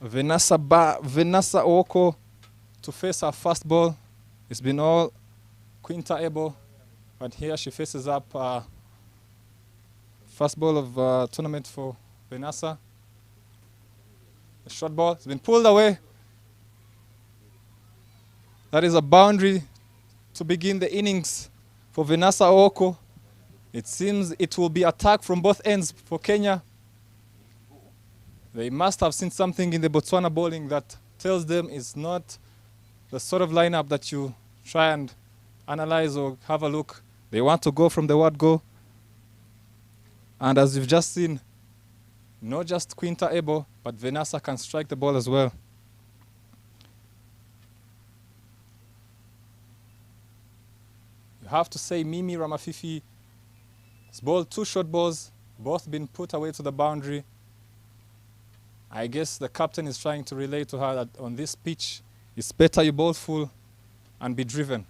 Vanessa Oko to face her first ball. It's been all Quinta Ebo, but here she faces up first ball of tournament for Vanessa. The short ball has been pulled away. That is a boundary to begin the innings for Vanessa Oko. It seems it will be attack from both ends for Kenya. They must have seen something in the Botswana bowling that tells them it's not the sort of lineup that you try and analyze or have a look. They want to go from the word go. And as you've just seen, not just Quinta Ebo, but Vanessa can strike the ball as well. You have to say Mimi Ramafifi has bowled 2 short balls, both been put away to the boundary. I guess the captain is trying to relay to her that on this pitch, it's better you bowl full and be driven.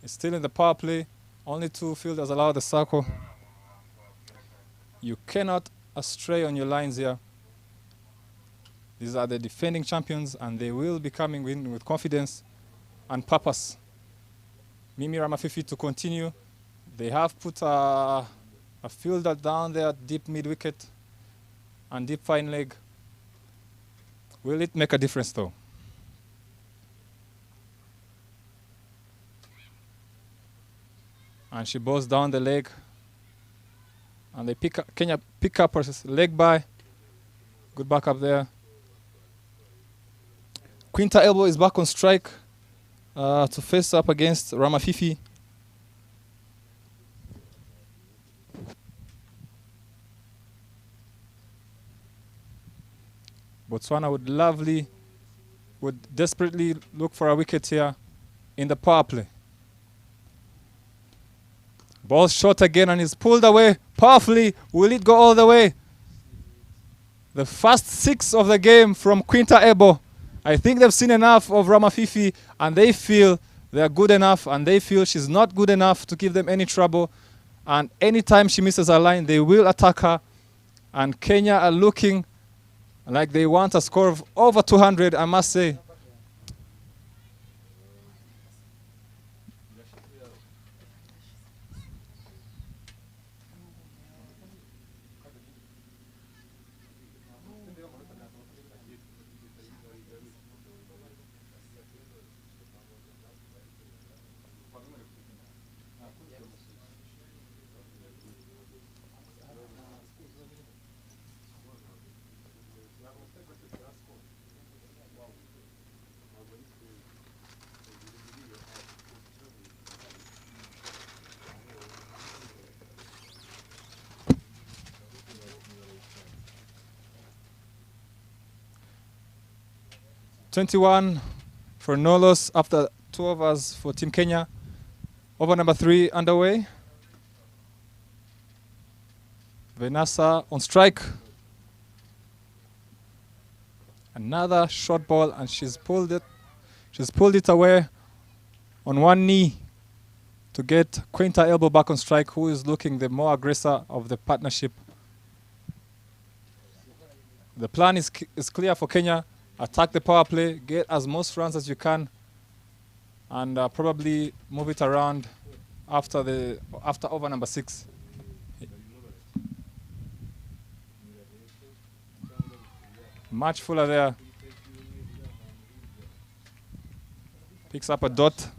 It's still in the power play. Only 2 fielders allow the circle. You cannot astray on your lines here. These are the defending champions, and they will be coming in with confidence and purpose. Mimi Ramafifi to continue. They have put a fielder down there, deep mid-wicket and deep fine leg. Will it make a difference though? And she bowls down the leg. And they Kenya pick up her leg by. Good back up there. Quinta Elbow is back on strike to face up against Ramafifi. Botswana would desperately look for a wicket here in the power play. Ball shot again and is pulled away powerfully. Will it go all the way? The first 6 of the game from Quinta Ebo. I think they've seen enough of Ramafifi and they feel they're good enough and they feel she's not good enough to give them any trouble. And anytime she misses her line, they will attack her. And Kenya are looking like they want a score of over 200, I must say. .21 for no loss after 2 overs for Team Kenya. Over number 3 underway. Vanessa on strike. Another short ball and she's pulled it away on one knee to get Quinta Elbow back on strike, who is looking the more aggressor of the partnership. The plan is clear for Kenya. Attack the power play, get as most runs as you can, and probably move it around after over number 6. Much fuller there. Picks up a dot.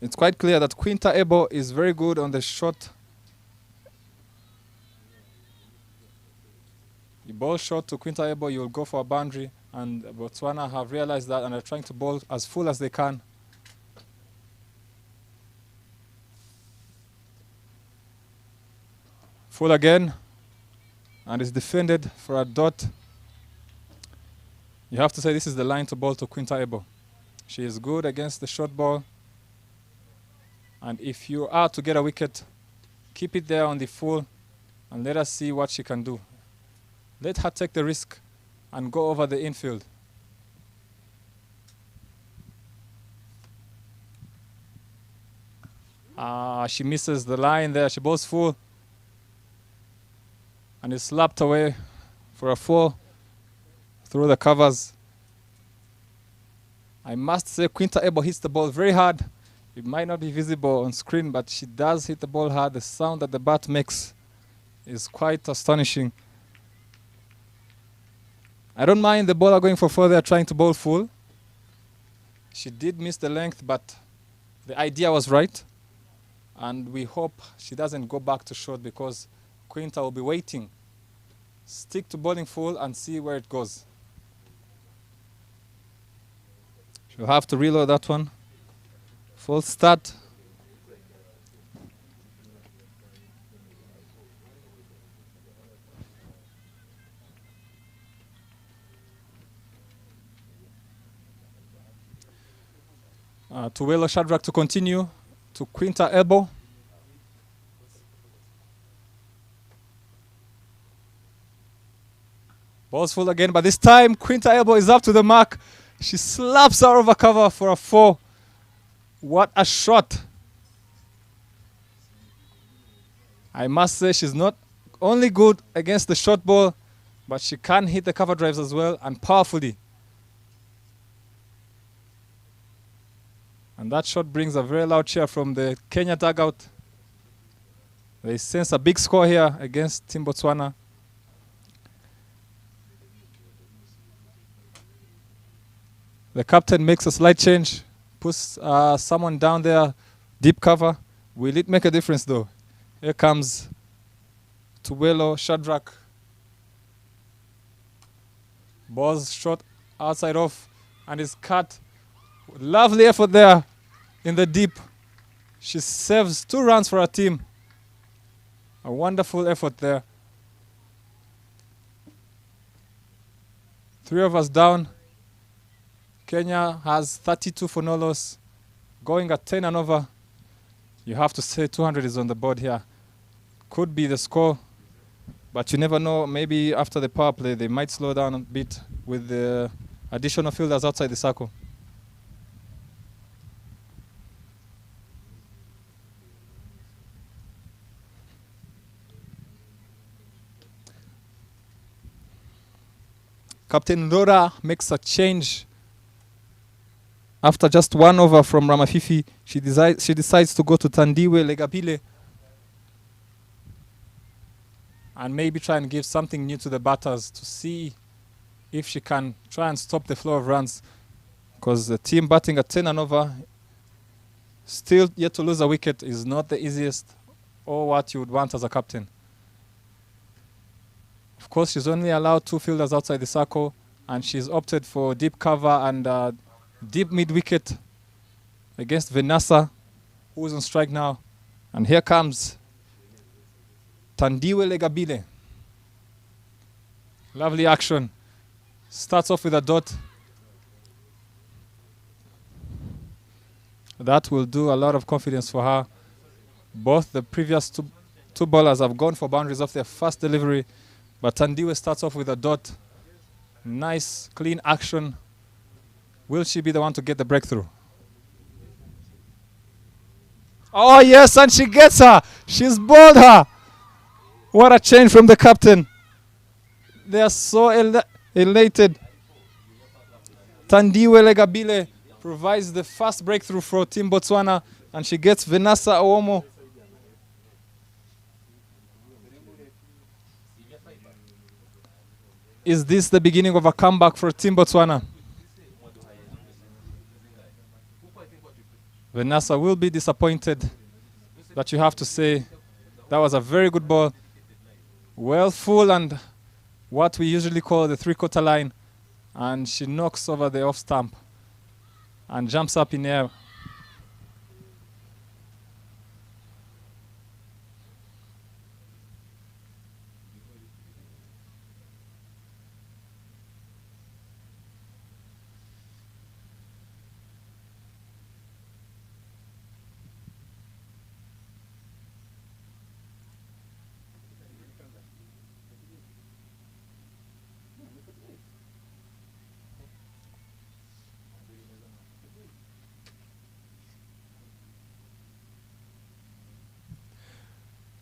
It's quite clear that Quinta Ebo is very good on the short. You bowl short to Quinta Ebo, you'll go for a boundary, and Botswana have realized that and are trying to bowl as full as they can. Full again, and is defended for a dot. You have to say this is the line to bowl to Quinta Ebo. She is good against the short ball, and if you are to get a wicket, keep it there on the full, and let us see what she can do. Let her take the risk and go over the infield. She misses the line there. She bowls full and is slapped away for a 4. through the covers. I must say Quinta Ebo hits the ball very hard. It might not be visible on screen, but she does hit the ball hard. The sound that the bat makes is quite astonishing. I don't mind the bowler going for further, trying to bowl full. She did miss the length, but the idea was right. And we hope she doesn't go back to short because Quinta will be waiting. Stick to bowling full and see where it goes. She'll have to reload that one. Full start. Tuwelo Shadrach to continue to Quinta Ebo. Ball's full again, but this time Quinta Ebo is up to the mark. She slaps her over cover for a 4. What a shot. I must say she's not only good against the short ball, but she can hit the cover drives as well, and powerfully. And that shot brings a very loud cheer from the Kenya dugout. They sense a big score here against Team Botswana. The captain makes a slight change, puts someone down there, deep cover. Will it make a difference though? Here comes Tuwelo Shadrach. Ball's shot outside off and is cut. Lovely effort there in the deep. She saves 2 runs for her team. A wonderful effort there. 3 of us down. Kenya has 32 for no loss, going at 10 and over. You have to say 200 is on the board here. Could be the score, but you never know. Maybe after the power play, they might slow down a bit with the additional fielders outside the circle. Captain Ndora makes a change. After just 1 over from Ramafifi, she decides to go to Tandiwe Legabile and maybe try and give something new to the batters to see if she can try and stop the flow of runs. Because the team batting at 10 and over, still yet to lose a wicket, is not the easiest or what you would want as a captain. Of course, she's only allowed 2 fielders outside the circle, and she's opted for deep cover and deep mid-wicket against Venasa, who's on strike now. And here comes Tandiwe Legabile. Lovely action. Starts off with a dot. That will do a lot of confidence for her. Both the previous two bowlers have gone for boundaries off their first delivery, but Tandiwe starts off with a dot. Nice, clean action. Will she be the one to get the breakthrough? Oh yes, and she gets her. She's bowled her. What a change from the captain. They are so elated. Tandiwe Legabile provides the first breakthrough for Team Botswana, and she gets Venasa Owomo. Is this the beginning of a comeback for Team Botswana? Venasa will be disappointed, but you have to say that was a very good ball. Well full and what we usually call the 3/4 line, and she knocks over the off stump and jumps up in air.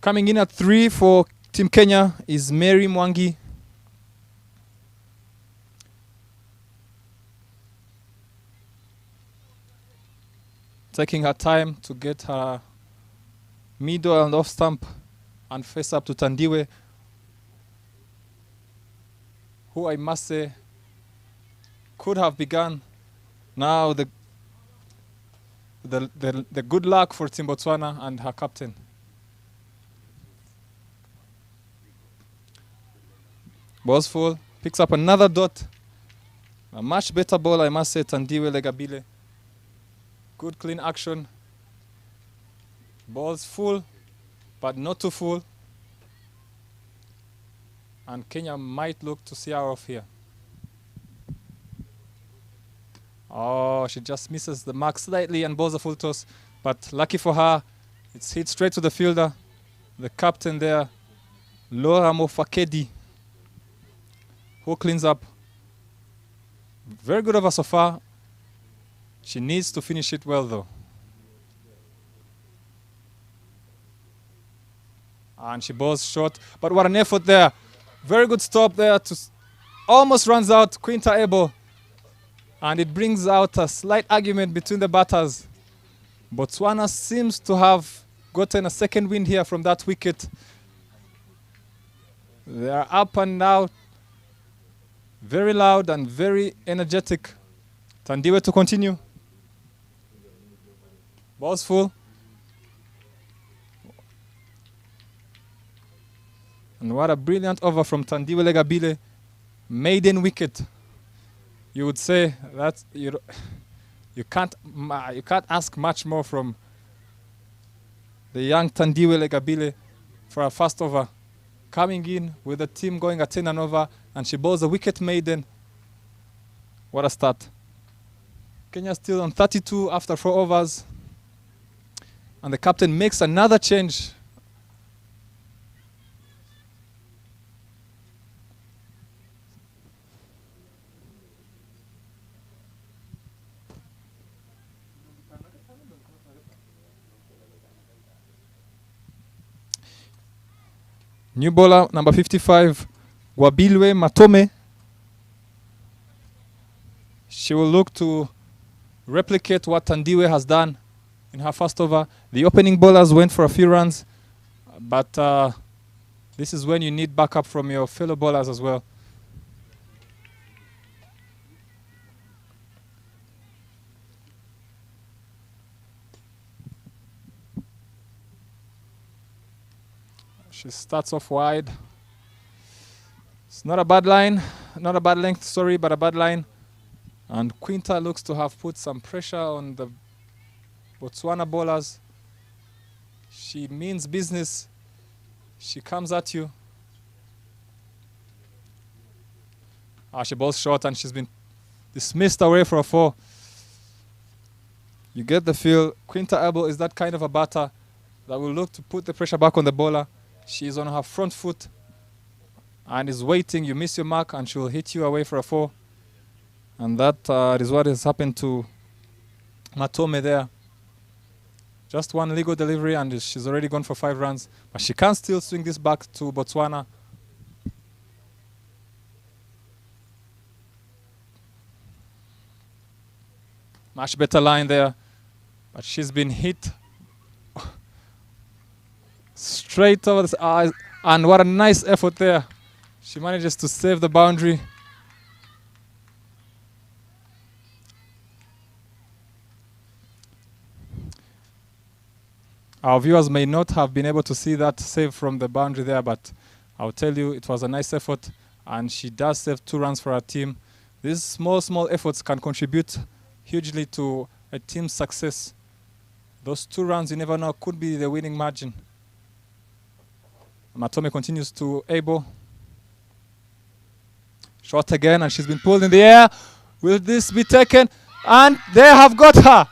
Coming in at 3 for Team Kenya is Mary Mwangi. taking her time to get her middle and off stump and face up to Tandiwe, who I must say could have begun. Now the good luck for Team Botswana and her captain. Ball's full, picks up another dot. A much better ball, I must say, Tandiwe Legabile. Good clean action. Ball's full, but not too full. And Kenya might look to see her off here. Oh, she just misses the mark slightly and balls a full toss. But lucky for her, it's hit straight to the fielder. The captain there, Laura Mofakedi, who cleans up. Very good over so far. She needs to finish it well though. And she balls short, but what an effort there. Very good stop there to almost runs out Quinta Ebo. And it brings out a slight argument between the batters. Botswana seems to have gotten a second win here from that wicket. They are up and now, very loud and very energetic. Tandiwe to continue. Ball's full. And what a brilliant over from Tandiwe Legabile. Maiden wicket. You would say that you can't ask much more from the young Tandiwe Legabile for a first over. Coming in with the team going at 10 and over, and she bowls a wicket maiden. What a start. Kenya still on 32 after 4 overs. And the captain makes another change. New bowler, number 55, Wabilwe Matome. She will look to replicate what Tandiwe has done in her first over. The opening bowlers went for a few runs, but this is when you need backup from your fellow bowlers as well. She starts off wide. It's not a bad line, not a bad length, sorry, but a bad line. And Quinta looks to have put some pressure on the Botswana bowlers. She means business. She comes at you. She bowls short and she's been dismissed away for a 4. You get the feel. Quinta Abel is that kind of a batter that will look to put the pressure back on the bowler. She's on her front foot and is waiting. You miss your mark and she will hit you away for a 4. And that is what has happened to Matome there. Just one legal delivery and she's already gone for 5 runs. But she can still swing this back to Botswana. Much better line there. But she's been hit straight over the eyes, and what a nice effort there. She manages to save the boundary. Our viewers may not have been able to see that save from the boundary there, but I'll tell you it was a nice effort, and she does save 2 runs for her team. These small efforts can contribute hugely to a team's success. Those 2 runs, you never know, could be the winning margin. Matome continues to Abo. Shot again, and she's been pulled in the air. Will this be taken? And they have got her.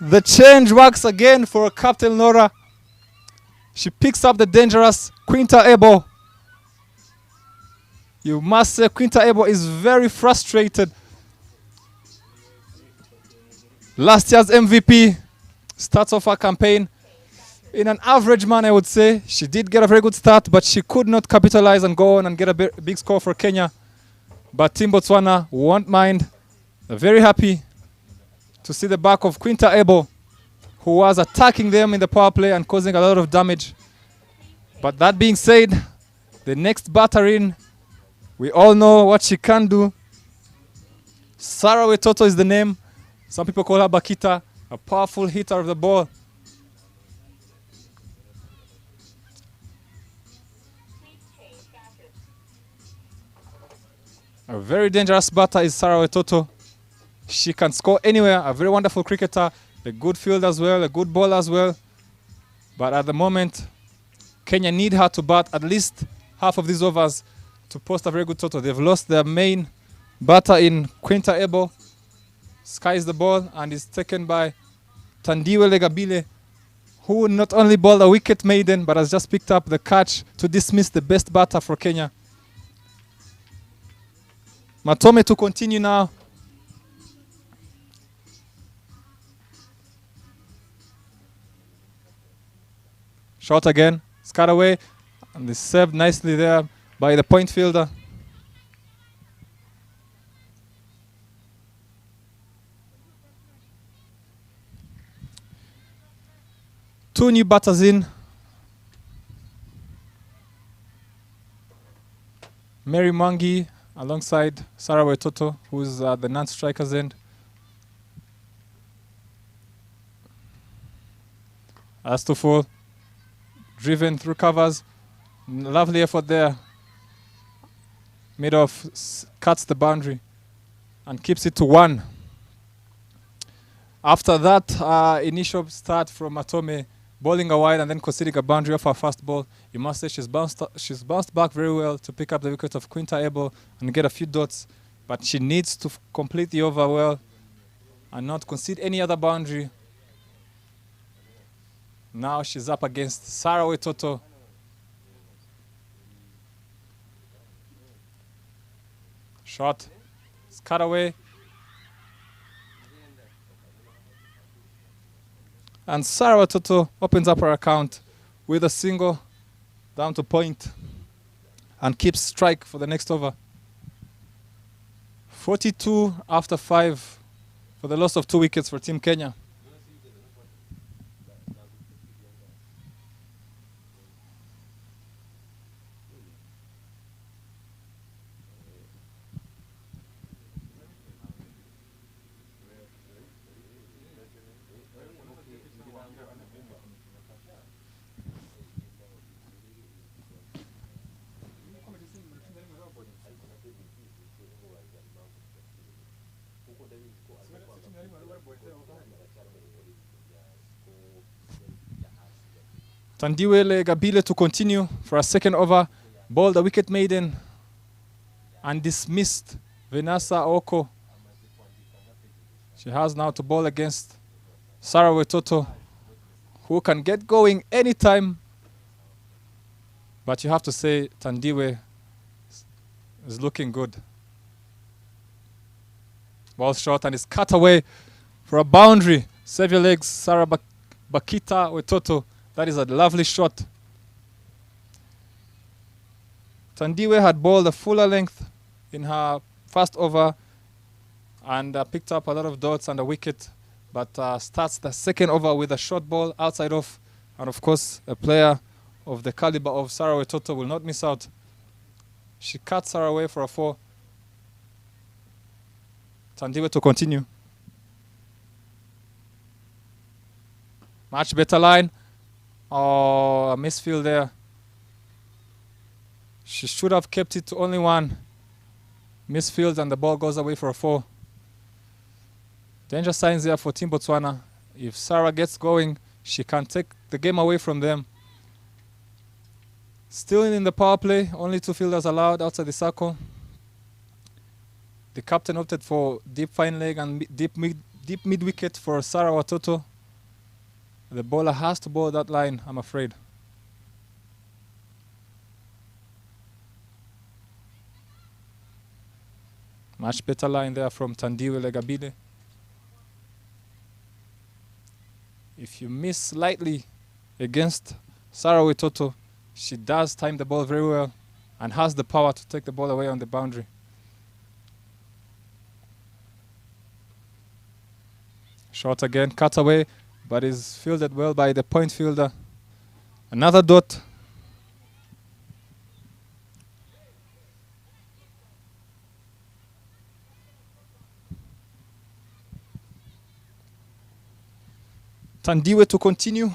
The change works again for Captain Nora. She picks up the dangerous Quinta Abo. You must say Quinta Abo is very frustrated. Last year's MVP starts off her campaign in an average manner, I would say. She did get a very good start, but she could not capitalize and go on and get a big score for Kenya. But Team Botswana won't mind. They're very happy. to see the back of Quinta Ebo, who was attacking them in the power play and causing a lot of damage. But that being said, the next batter in, we all know what she can do. Sarah Wetoto is the name. Some people call her Bakita, a powerful hitter of the ball. A very dangerous batter is Sarah Wetoto. She can score anywhere, a very wonderful cricketer, a good field as well, a good ball as well. But at the moment, Kenya need her to bat at least half of these overs to post a very good total. They've lost their main batter in Quinta Ebo. Skies the ball and is taken by Tandiwe Legabile, who not only bowled a wicket maiden but has just picked up the catch to dismiss the best batter for Kenya. Matome to continue now. Shot again, scut away, and is served nicely there by the point fielder. Two new batters in. Mary Mwangi alongside Sarah Wetoto, who's at the non-strikers end. As to fall, driven through covers. Lovely effort there. Mid-off cuts the boundary and keeps it to 1. After that initial start from Matome, bowling a wide and then conceding a boundary off her fast ball, you must say she's bounced back very well to pick up the wicket of Quinta Ebo and get a few dots. But she needs to complete the over well and not concede any other boundary. Now she's up against Sarah Wetoto. Shot, it's cut away. And Sarah Wetoto opens up her account with a single down to point and keeps strike for the next over. 42 after 5 for the loss of 2 wickets for Team Kenya. Tandiwe Gabile to continue for a second over, bowled a wicket maiden and dismissed Venasa Oko. She has now to bowl against Sarah Wetoto, who can get going anytime. But you have to say Tandiwe is looking good. Ball short and is cut away for a boundary. Save your legs, Sarah Bakita Wetoto. That is a lovely shot. Tandiwe had bowled a fuller length in her first over and picked up a lot of dots and a wicket, but starts the second over with a short ball outside off. And of course, a player of the caliber of Sarah Wetoto will not miss out. She cuts her away for a 4. Tandiwe to continue. Much better line. Oh, a misfield there. She should have kept it to only 1. Misfield and the ball goes away for a 4. Danger signs there for Team Botswana. If Sarah gets going, she can take the game away from them. Still in the power play, only 2 fielders allowed outside the circle. The captain opted for deep fine leg and deep mid wicket for Sarah Wetoto. The bowler has to bowl that line, I'm afraid. Much better line there from Tandiwe Legabile. If you miss slightly against Sarah Wetoto, she does time the ball very well and has the power to take the ball away on the boundary. Shot again, cut away, but is fielded well by the point fielder. Another dot. Tandiwe to continue.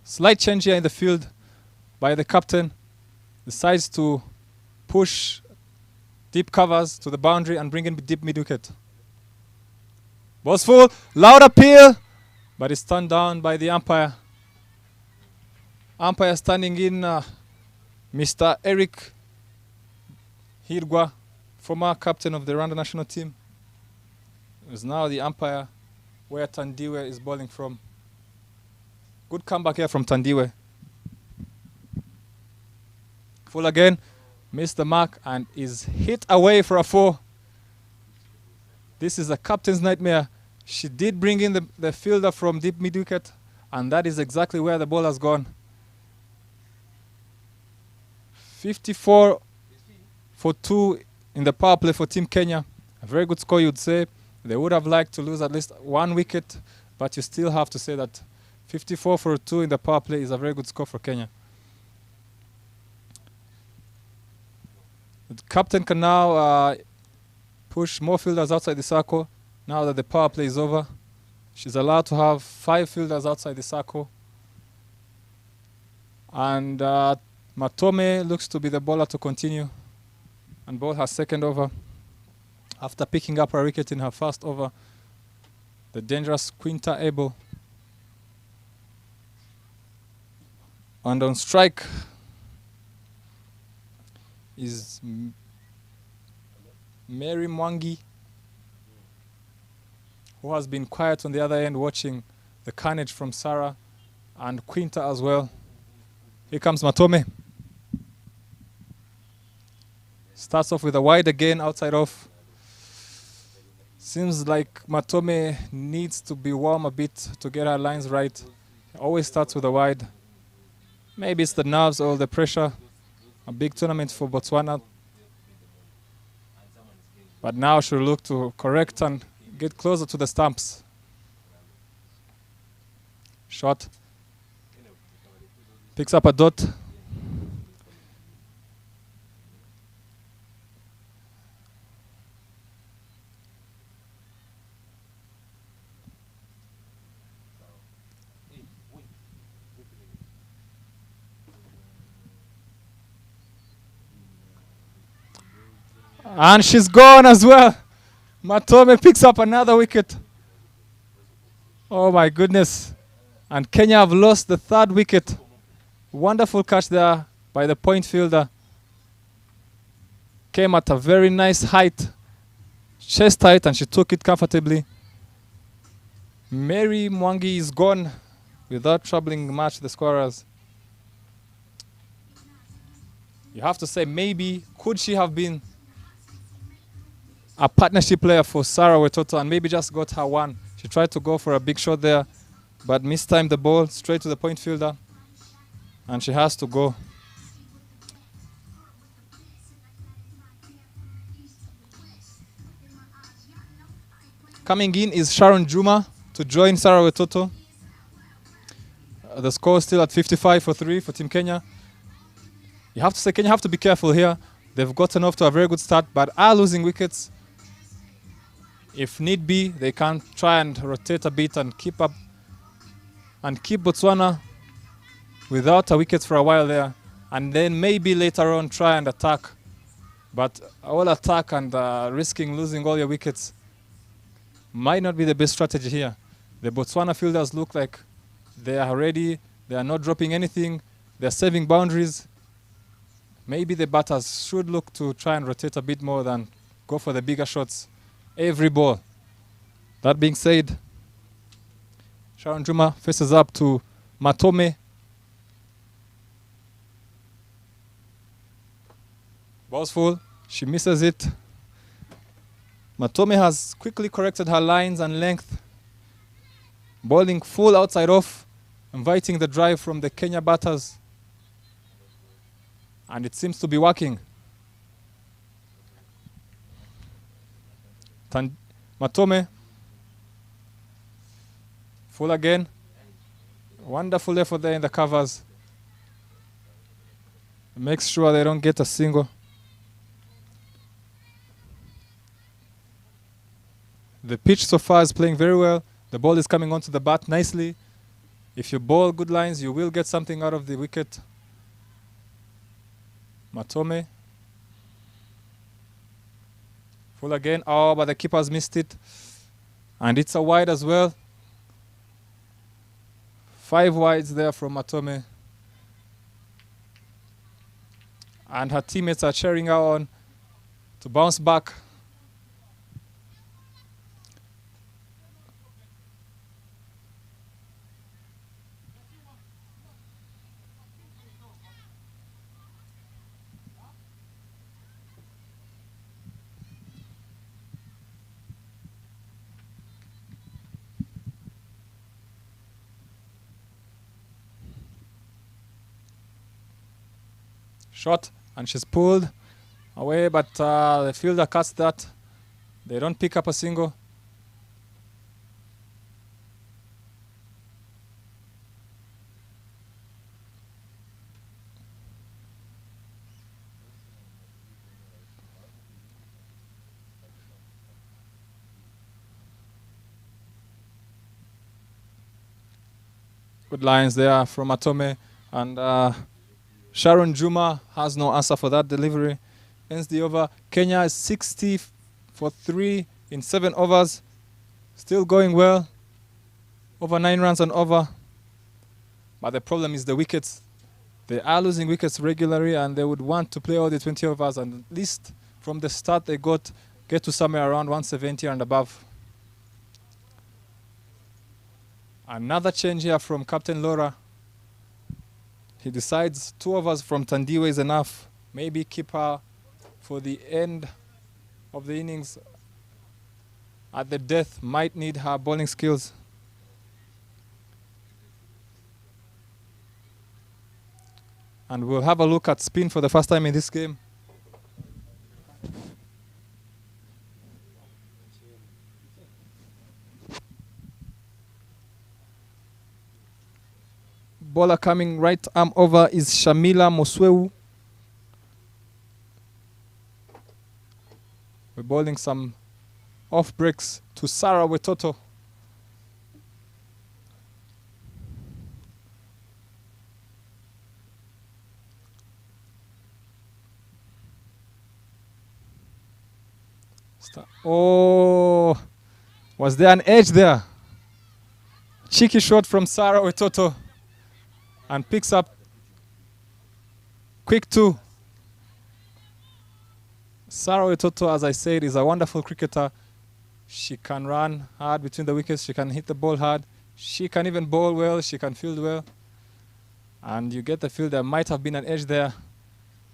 Slight change here in the field by the captain. Decides to push deep covers to the boundary and bring in deep mid-wicket. Ball's full, loud appeal, but it's turned down by the umpire. Umpire standing in, Mr. Eric Hirgwa, former captain of the Rwanda national team, is now the umpire where Tandiwe is bowling from. Good comeback here from Tandiwe. Full again, missed the mark and is hit away for a 4. This is a captain's nightmare. She did bring in the fielder from deep mid-wicket, and that is exactly where the ball has gone. 54 for 2 in the power play for Team Kenya. A very good score, you'd say. They would have liked to lose at least 1 wicket, but you still have to say that 54 for 2 in the power play is a very good score for Kenya. The captain can now push more fielders outside the circle now that the power play is over. She's allowed to have 5 fielders outside the circle. And Matome looks to be the bowler to continue and bowl her second over after picking up her wicket in her first over. The dangerous Quinta Ebo. And on strike is Mary Mwangi, who has been quiet on the other end watching the carnage from Sarah and Quinta as well. Here comes Matome. Starts off with a wide again, outside off. Seems like Matome needs to be warm a bit to get her lines right. Always starts with a wide. Maybe it's the nerves or the pressure. A big tournament for Botswana. But now she'll look to correct and get closer to the stumps. Shot. Picks up a dot. And she's gone as well. Matome picks up another wicket. Oh my goodness. And Kenya have lost the 3rd wicket. Wonderful catch there by the point fielder. Came at a very nice height. Chest height, and she took it comfortably. Mary Mwangi is gone without troubling much the scorers. You have to say, maybe, could she have been a partnership player for Sarah Wetoto and maybe just got her one? She tried to go for a big shot there, but mistimed the ball straight to the point fielder, and she has to go. Coming in is Sharon Juma to join Sarah Wetoto. The score is still at 55 for 3 for Team Kenya. You have to say Kenya have to be careful here. They've gotten off to a very good start, but are losing wickets. If need be, they can try and rotate a bit and keep up and keep Botswana without a wicket for a while there, and then maybe later on try and attack. But all attack and risking losing all your wickets might not be the best strategy here. The Botswana fielders look like they are ready. They are not dropping anything. They are saving boundaries. Maybe the batters should look to try and rotate a bit more than go for the bigger shots every ball. That being said, Sharon Juma faces up to Matome. Ball's full. She misses it. Matome has quickly corrected her lines and length. Bowling full outside off, inviting the drive from the Kenya batters. And it seems to be working. Matome. Full again. Wonderful effort there in the covers. Makes sure they don't get a single. The pitch so far is playing very well. The ball is coming onto the bat nicely. If you ball good lines, you will get something out of the wicket. Matome. Full again. Oh, but the keeper's missed it. And it's a wide as well. 5 wides there from Matome. And her teammates are cheering her on to bounce back. Shot, and she's pulled away, but the fielder cuts that. They don't pick up a single. Good lines there from Matome, and Sharon Juma has no answer for that delivery. Ends the over. Kenya is 60 for 3 in 7 overs. Still going well. Over 9 runs on over. But the problem is the wickets. They are losing wickets regularly, and they would want to play all the 20 overs, and at least from the start they get to somewhere around 170 and above. Another change here from Captain Laura. He decides 2 overs from Tandiwe is enough. Maybe keep her for the end of the innings. At the death, might need her bowling skills. And we'll have a look at spin for the first time in this game. Bowler coming right arm over is Shamila Moswewu. We're bowling some off breaks to Sarah Wetoto. Oh, was there an edge there? Cheeky shot from Sarah Wetoto. And picks up quick 2. Sarah Wetoto, as I said, is a wonderful cricketer. She can run hard between the wickets. She can hit the ball hard. She can even bowl well. She can field well. And you get the feel there might have been an edge there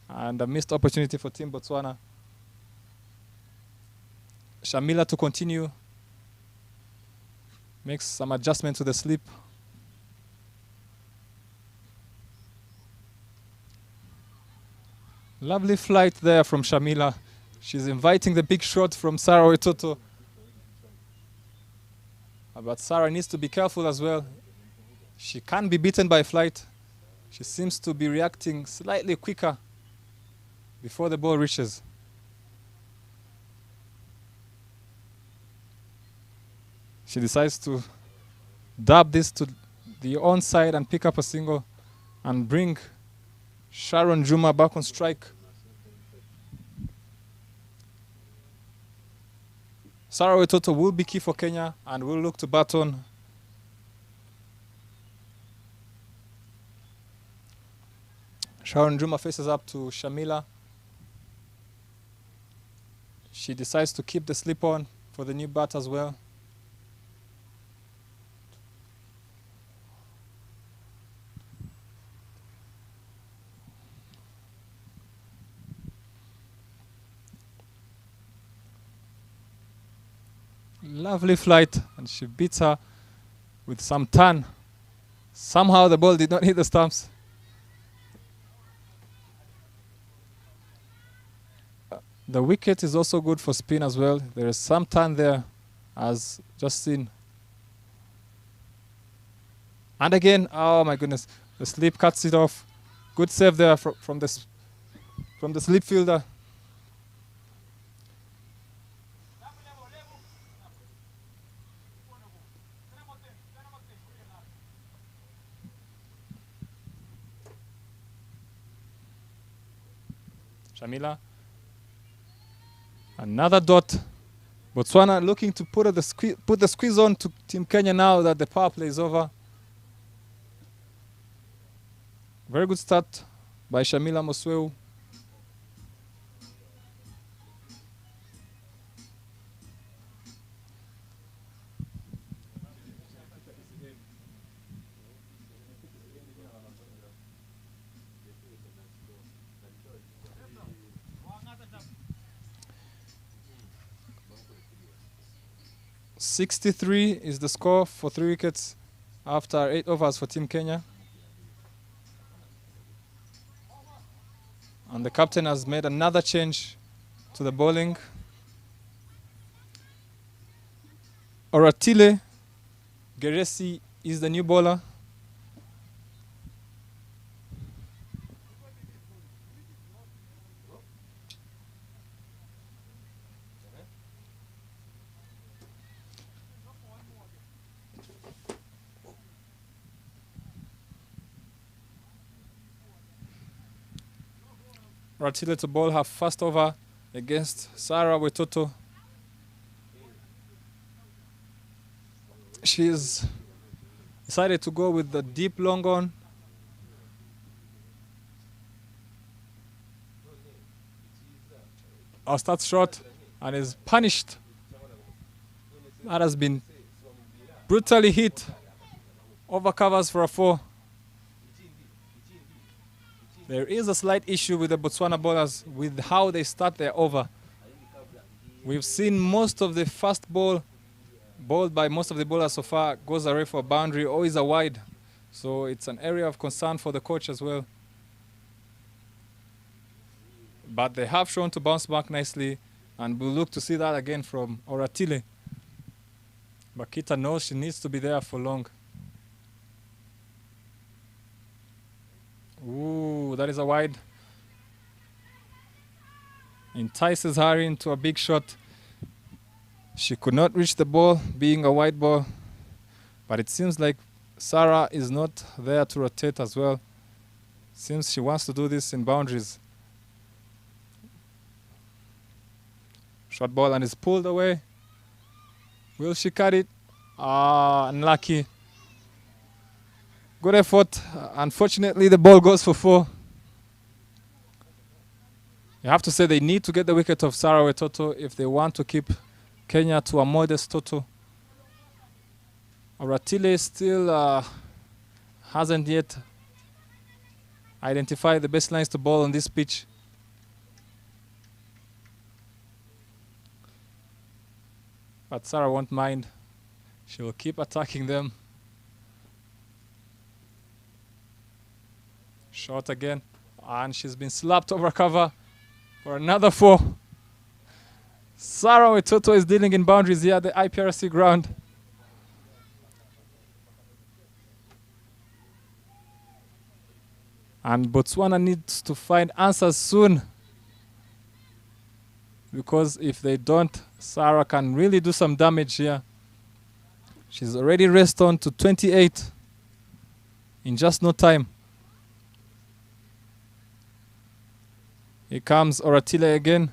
and a missed opportunity for Team Botswana. Shamila to continue. Makes some adjustment to the slip. Lovely flight there from Shamila. She's inviting the big shot from Sarah Wetoto. But Sarah needs to be careful as well. She can be beaten by flight. She seems to be reacting slightly quicker before the ball reaches. She decides to dab this to the onside and pick up a single and bring Sharon Juma back on strike. Sarah Wetoto will be key for Kenya and will look to bat on. Sharon Juma faces up to Shamila. She decides to keep the slip on for the new bat as well. Lovely flight, and she beats her with some turn. Somehow the ball did not hit the stumps. The wicket is also good for spin as well. There is some turn there, as just seen. And again, oh my goodness, the slip cuts it off. Good save there from the slip fielder. Shamila. Another dot. Botswana looking to put the squeeze on to Team Kenya now that the power play is over. Very good start by Shamila Mosweu. .63 is the score for 3 wickets after 8 overs for Team Kenya. And the captain has made another change to the bowling. Oratile Geresi is the new bowler. Oratile to bowl her first over against Sarah Wetoto. She's decided to go with the deep long on. Starts short and is punished. That has been brutally hit. Over covers for a 4. There is a slight issue with the Botswana bowlers with how they start their over. We've seen most of the fast ball bowled by most of the bowlers so far goes away for a boundary or is a wide. So it's an area of concern for the coach as well. But they have shown to bounce back nicely, and we'll look to see that again from Oratile. Bakita knows she needs to be there for long. Ooh, that is a wide. Entices her into a big shot. She could not reach the ball, being a wide ball. But it seems like Sarah is not there to rotate as well. Seems she wants to do this in boundaries. Short ball and is pulled away. Will she cut it? Unlucky. Good effort. Unfortunately, the ball goes for 4. You have to say they need to get the wicket of Sarah Wetoto if they want to keep Kenya to a modest total. Oratile still hasn't yet identified the best lines to bowl on this pitch. But Sarah won't mind. She will keep attacking them. Short again. And she's been slapped over cover for another 4. Sarah Wetoto is dealing in boundaries here at the IPRC ground. And Botswana needs to find answers soon. Because if they don't, Sarah can really do some damage here. She's already raced on to 28 in just no time. Here comes Oratile again.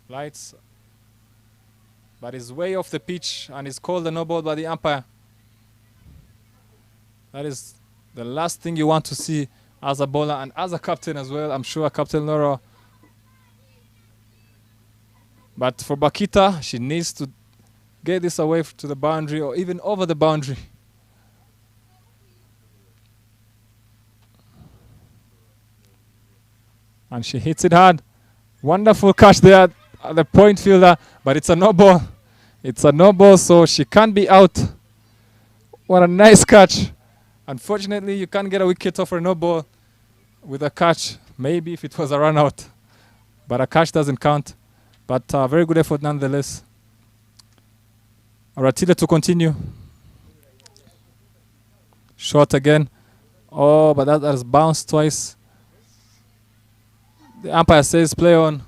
Lights. But is way off the pitch and is called a no ball by the umpire. That is the last thing you want to see as a bowler and as a captain as well. I'm sure Captain Laura. But for Bakita, she needs to get this away to the boundary or even over the boundary. And she hits it hard. Wonderful catch there at the point fielder, but it's a no ball. It's a no ball, so she can't be out. What a nice catch. Unfortunately, you can't get a wicket off a no ball with a catch. maybe if it was a run out. But a catch doesn't count. But very good effort nonetheless. Oratile to continue. Shot again. Oh, but that has bounced twice. The umpire says play on.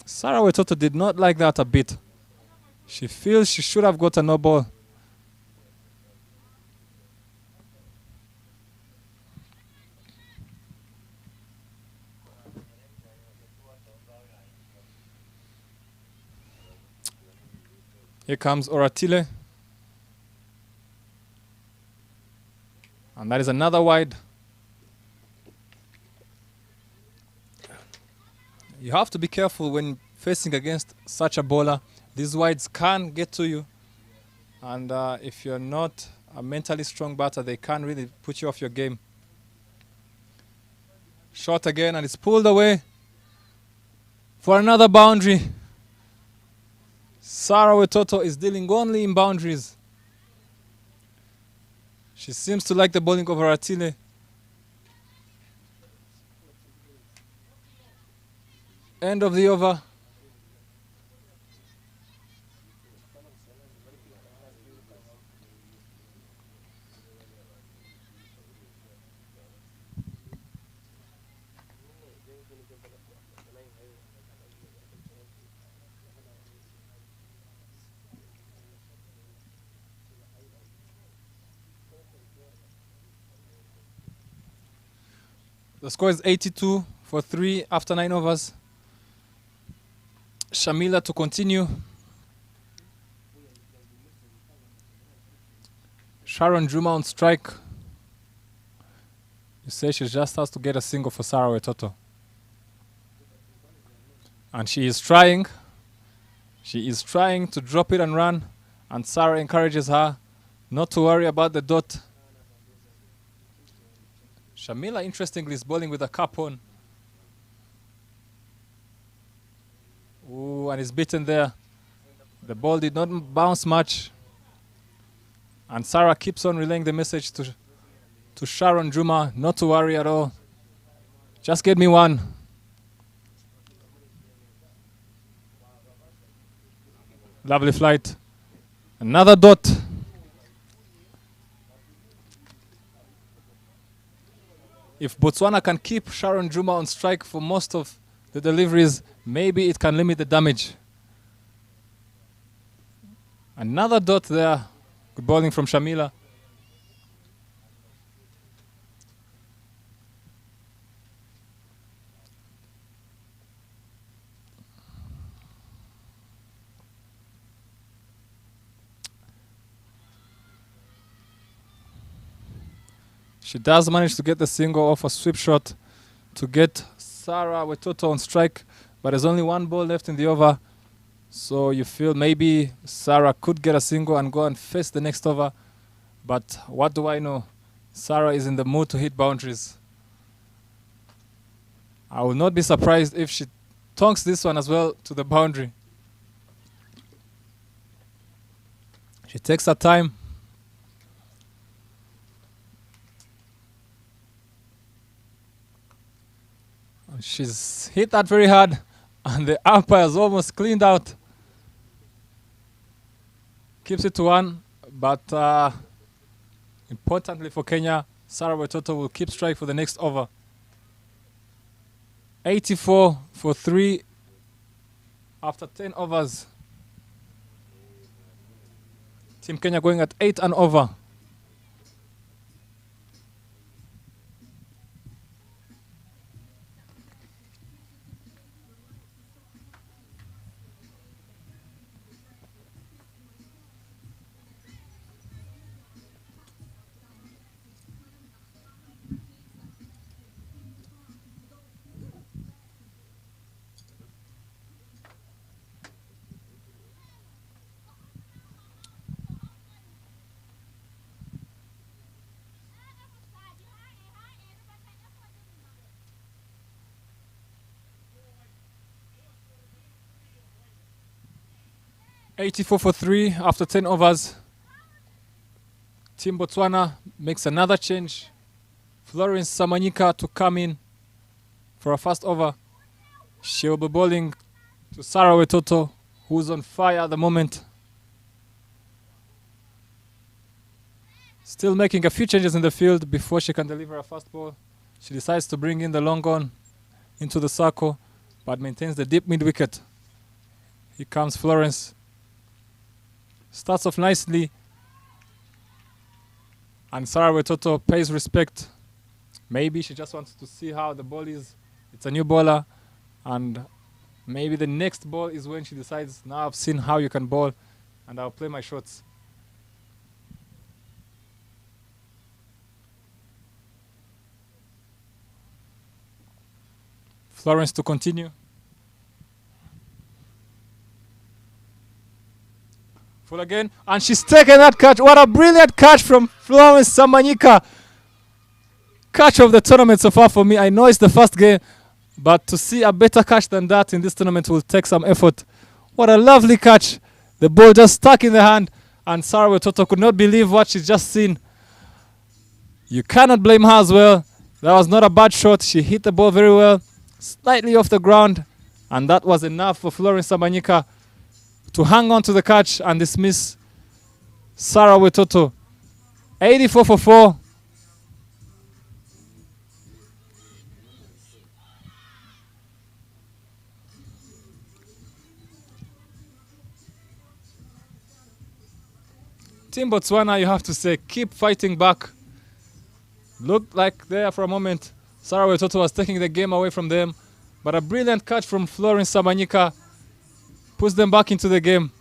Sarah Wetoto did not like that a bit. She feels she should have got a no ball. Here comes Oratile. And that is another wide. You have to be careful when facing against such a bowler. These wides can get to you. And if you're not a mentally strong batter, they can really put you off your game. Shot again, and it's pulled away for another boundary. Sarah Wetoto is dealing only in boundaries. She seems to like the bowling of Oratile. End of the over. The score is 82 for 3 after 9 overs. Shamila to continue. Sharon Juma on strike. You say she just has to get a single for Sarah Wetoto. And she is trying. She is trying to drop it and run. And Sarah encourages her not to worry about the dot. Shamila, interestingly, is bowling with a cap on. Ooh, and is beaten there. The ball did not bounce much. And Sarah keeps on relaying the message to Sharon Juma not to worry at all. Just get me one. Lovely flight. Another dot. If Botswana can keep Sharon Juma on strike for most of the deliveries, maybe it can limit the damage. Another dot there. Good bowling from Shamila. She does manage to get the single off a sweep shot to get Sarah Wetoto on strike, but there's only one ball left in the over. So you feel maybe Sarah could get a single and go and face the next over. But what do I know? Sarah is in the mood to hit boundaries. I will not be surprised if she tonks this one as well to the boundary. She takes her time. She's hit that very hard, and the umpire's almost cleaned out. Keeps it to 1, but importantly for Kenya, Sarah Wetoto will keep strike for the next over. 84 for 3 after 10 overs. Team Kenya going at 8 and over. $84 for 3 after 10 overs. Team Botswana makes another change. Florence Samanyika to come in for a first over. She will be bowling to Sarah Wetoto, who's on fire at the moment. Still making a few changes in the field before she can deliver a fast ball. She decides to bring in the long on into the circle, but maintains the deep mid wicket. Here comes Florence. Starts off nicely. And Sarah Wetoto pays respect. Maybe she just wants to see how the ball is. It's a new bowler. And maybe the next ball is when she decides, now I've seen how you can bowl and I'll play my shots. Florence to continue. Full again. And she's taken that catch. What a brilliant catch from Florence Samanyika. Catch of the tournament so far for me. I know it's the first game, but to see a better catch than that in this tournament will take some effort. What a lovely catch. The ball just stuck in the hand, and Sarah Wetoto could not believe what she's just seen. You cannot blame her as well. That was not a bad shot. She hit the ball very well, slightly off the ground, and that was enough for Florence Samanyika to hang on to the catch and dismiss Sarah Wetoto. 84 for 4. Team Botswana, you have to say, keep fighting back. Looked like there for a moment Sarah Wetoto was taking the game away from them, but a brilliant catch from Florence Samanyika puts them back into the game.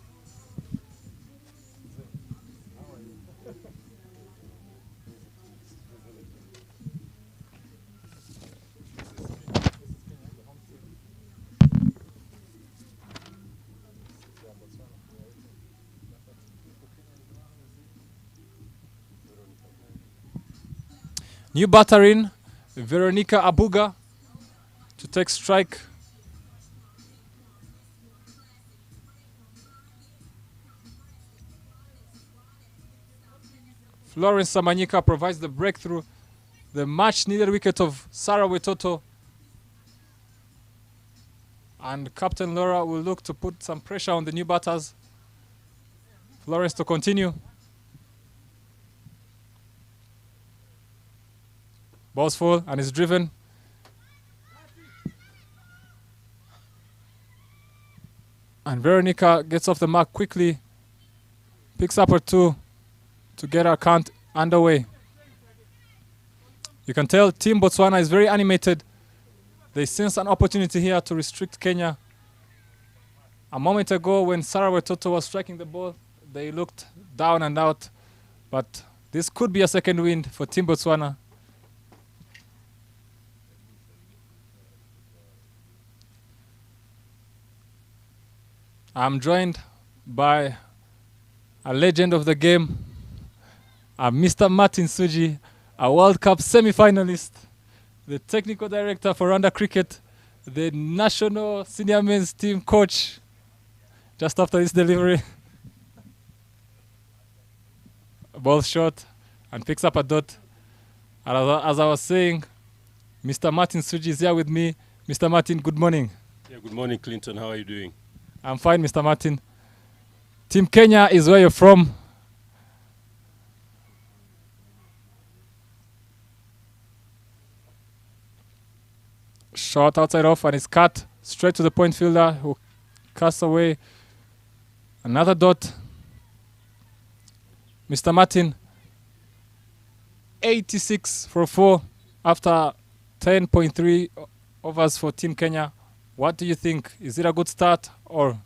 New batter in, Veronica Abuga to take strike. Florence Samanyika provides the breakthrough, the much needed wicket of Sarah Wetoto. And Captain Laura will look to put some pressure on the new batters. Florence to continue. Ball's full and is driven. And Veronica gets off the mark quickly. Picks up her 2 to get our count underway. You can tell Team Botswana is very animated. They sense an opportunity here to restrict Kenya. A moment ago when Sarah Wetoto was striking the ball, they looked down and out. But this could be a second wind for Team Botswana. I'm joined by a legend of the game, Mr. Martin Suji, a World Cup semi-finalist, the technical director for Rwanda Cricket, the national senior men's team coach, just after this delivery. Ball short and picks up a dot. And as I was saying, Mr. Martin Suji is here with me. Mr. Martin, good morning. Yeah, good morning, Clinton. How are you doing? I'm fine, Mr. Martin. Team Kenya is where you're from. Shot outside off and it's cut straight to the point fielder who casts away another dot. Mr. Martin, 86 for 4 after 10.3 overs for Team Kenya. What do you think? Is it a good start or?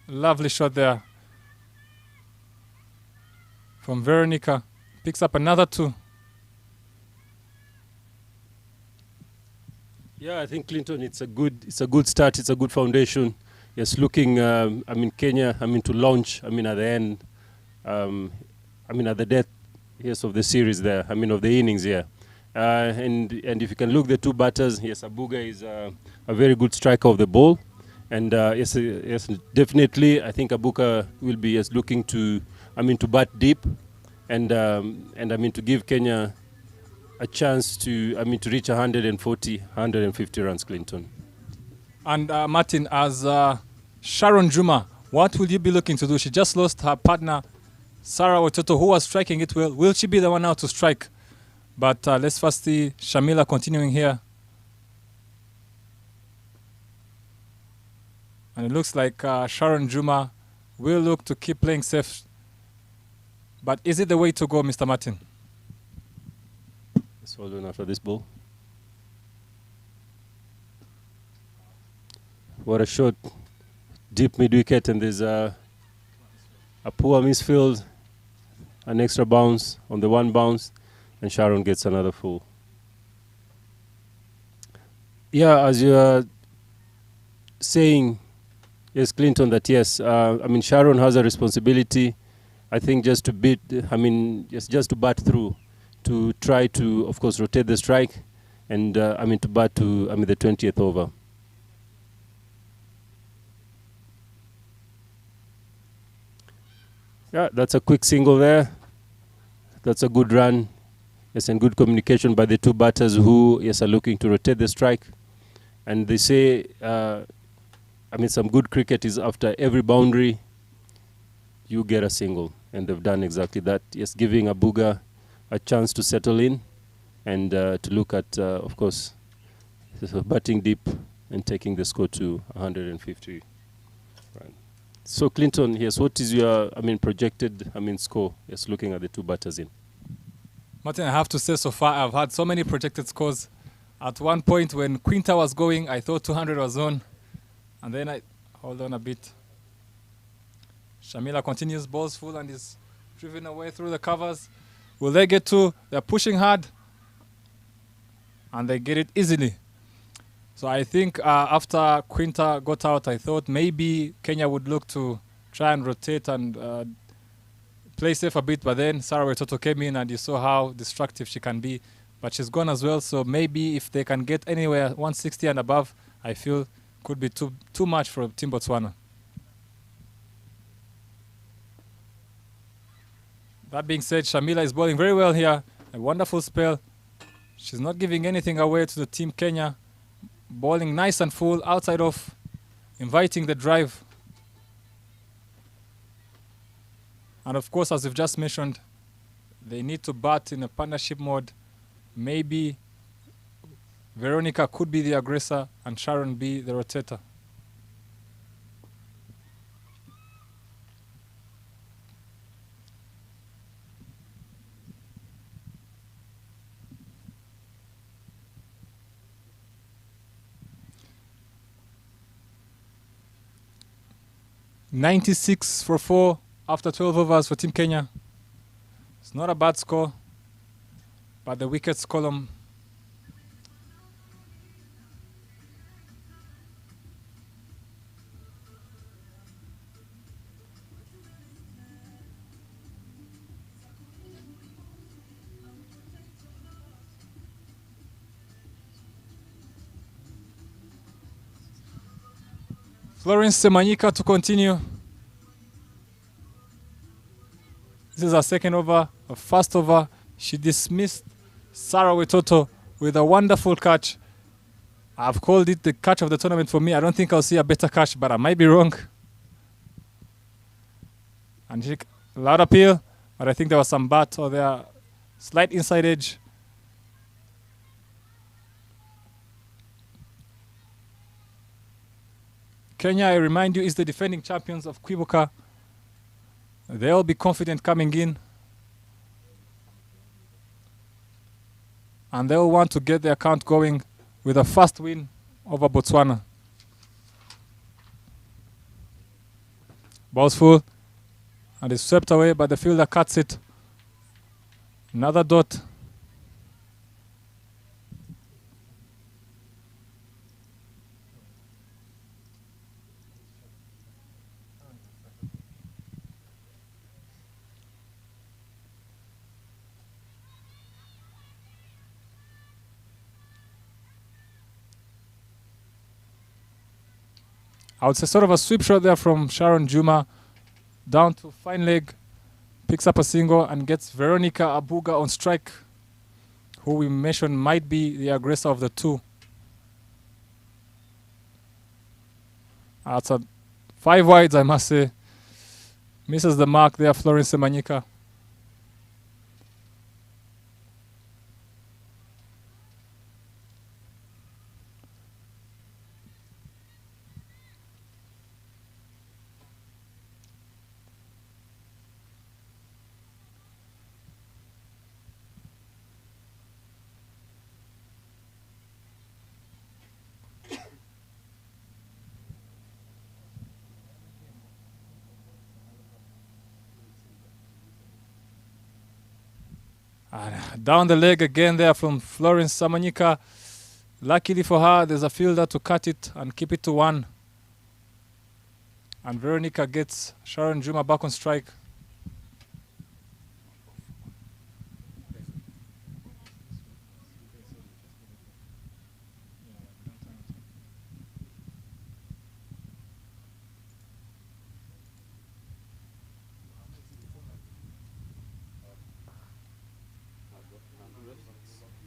Lovely shot there from Veronica. Picks up another 2. Yeah, I think Clinton, it's a good start. It's a good foundation. Yes, looking, Kenya, to launch, at the end, at the death, yes, of the series there, of the innings here. And if you can look the 2 batters, yes, Abuga is a very good striker of the ball. And yes, definitely, I think Abuka will be looking to, to bat deep, and to give Kenya a chance to, to reach 140, 150 runs, Clinton. And Martin, as Sharon Juma, what will you be looking to do? She just lost her partner, Sarah Watoto, who was striking it well. Will she be the one now to strike? But let's first see Shamila continuing here. And it looks like Sharon Juma will look to keep playing safe. But is it the way to go, Mr. Martin? Let's hold on after this ball. What a shot. Deep mid-wicket, and there's a poor misfield, an extra bounce on the one bounce, and Sharon gets another full. Yeah, as you are saying, yes, Clinton, that yes, Sharon has a responsibility, I think, just to beat, just to bat through, to try to, of course, rotate the strike, and to bat to, the 20th over. Yeah, that's a quick single there. That's a good run. Yes, and good communication by the two batters who, yes, are looking to rotate the strike. And they say, some good cricket is after every boundary, you get a single. And they've done exactly that. Yes, giving Abuga a chance to settle in and to look at, of course, batting deep and taking the score to 150. Right. So, Clinton, yes, what is your, projected, score, yes, looking at the two batters in? Martin, I have to say, so far, I've had so many projected scores. At one point, when Quinta was going, I thought 200 was on. And then hold on a bit. Shamila continues, balls full, and is driven away through the covers. Will they get to? They're pushing hard. And they get it easily. So I think after Quinta got out, I thought maybe Kenya would look to try and rotate and play safe a bit. But then Sarah Watoto came in, and you saw how destructive she can be. But she's gone as well. So maybe if they can get anywhere 160 and above, I feel could be too much for Team Botswana. That being said, Shamila is bowling very well here. A wonderful spell. She's not giving anything away to the Team Kenya. Bowling nice and full, outside off, inviting the drive. And of course, as we've just mentioned, they need to bat in a partnership mode. Maybe Veronica could be the aggressor and Sharon be the rotator. .96 for 4 after 12 overs for Team Kenya. It's not a bad score, but the wickets column Florence Semanyika to continue. This is her second over, her first over. She dismissed Sarah Watoto with a wonderful catch. I've called it the catch of the tournament for me. I don't think I'll see a better catch, but I might be wrong. And she, loud appeal, but I think there was some bat or there, slight inside edge. Kenya, I remind you, is the defending champions of Kwibuka. They'll be confident coming in. And they'll want to get their count going with a first win over Botswana. Ball's full. And it's swept away, but the fielder cuts it. Another dot. I would say sort of a sweep shot there from Sharon Juma down to fine leg, picks up a single and gets Veronica Abuga on strike, who we mentioned might be the aggressor of the two. That's a 5 wides, I must say. Misses the mark there, Florence Semanyika. Down the leg again there from Florence Samanyika. Luckily for her, there's a fielder to cut it and keep it to 1. And Veronica gets Sharon Juma back on strike.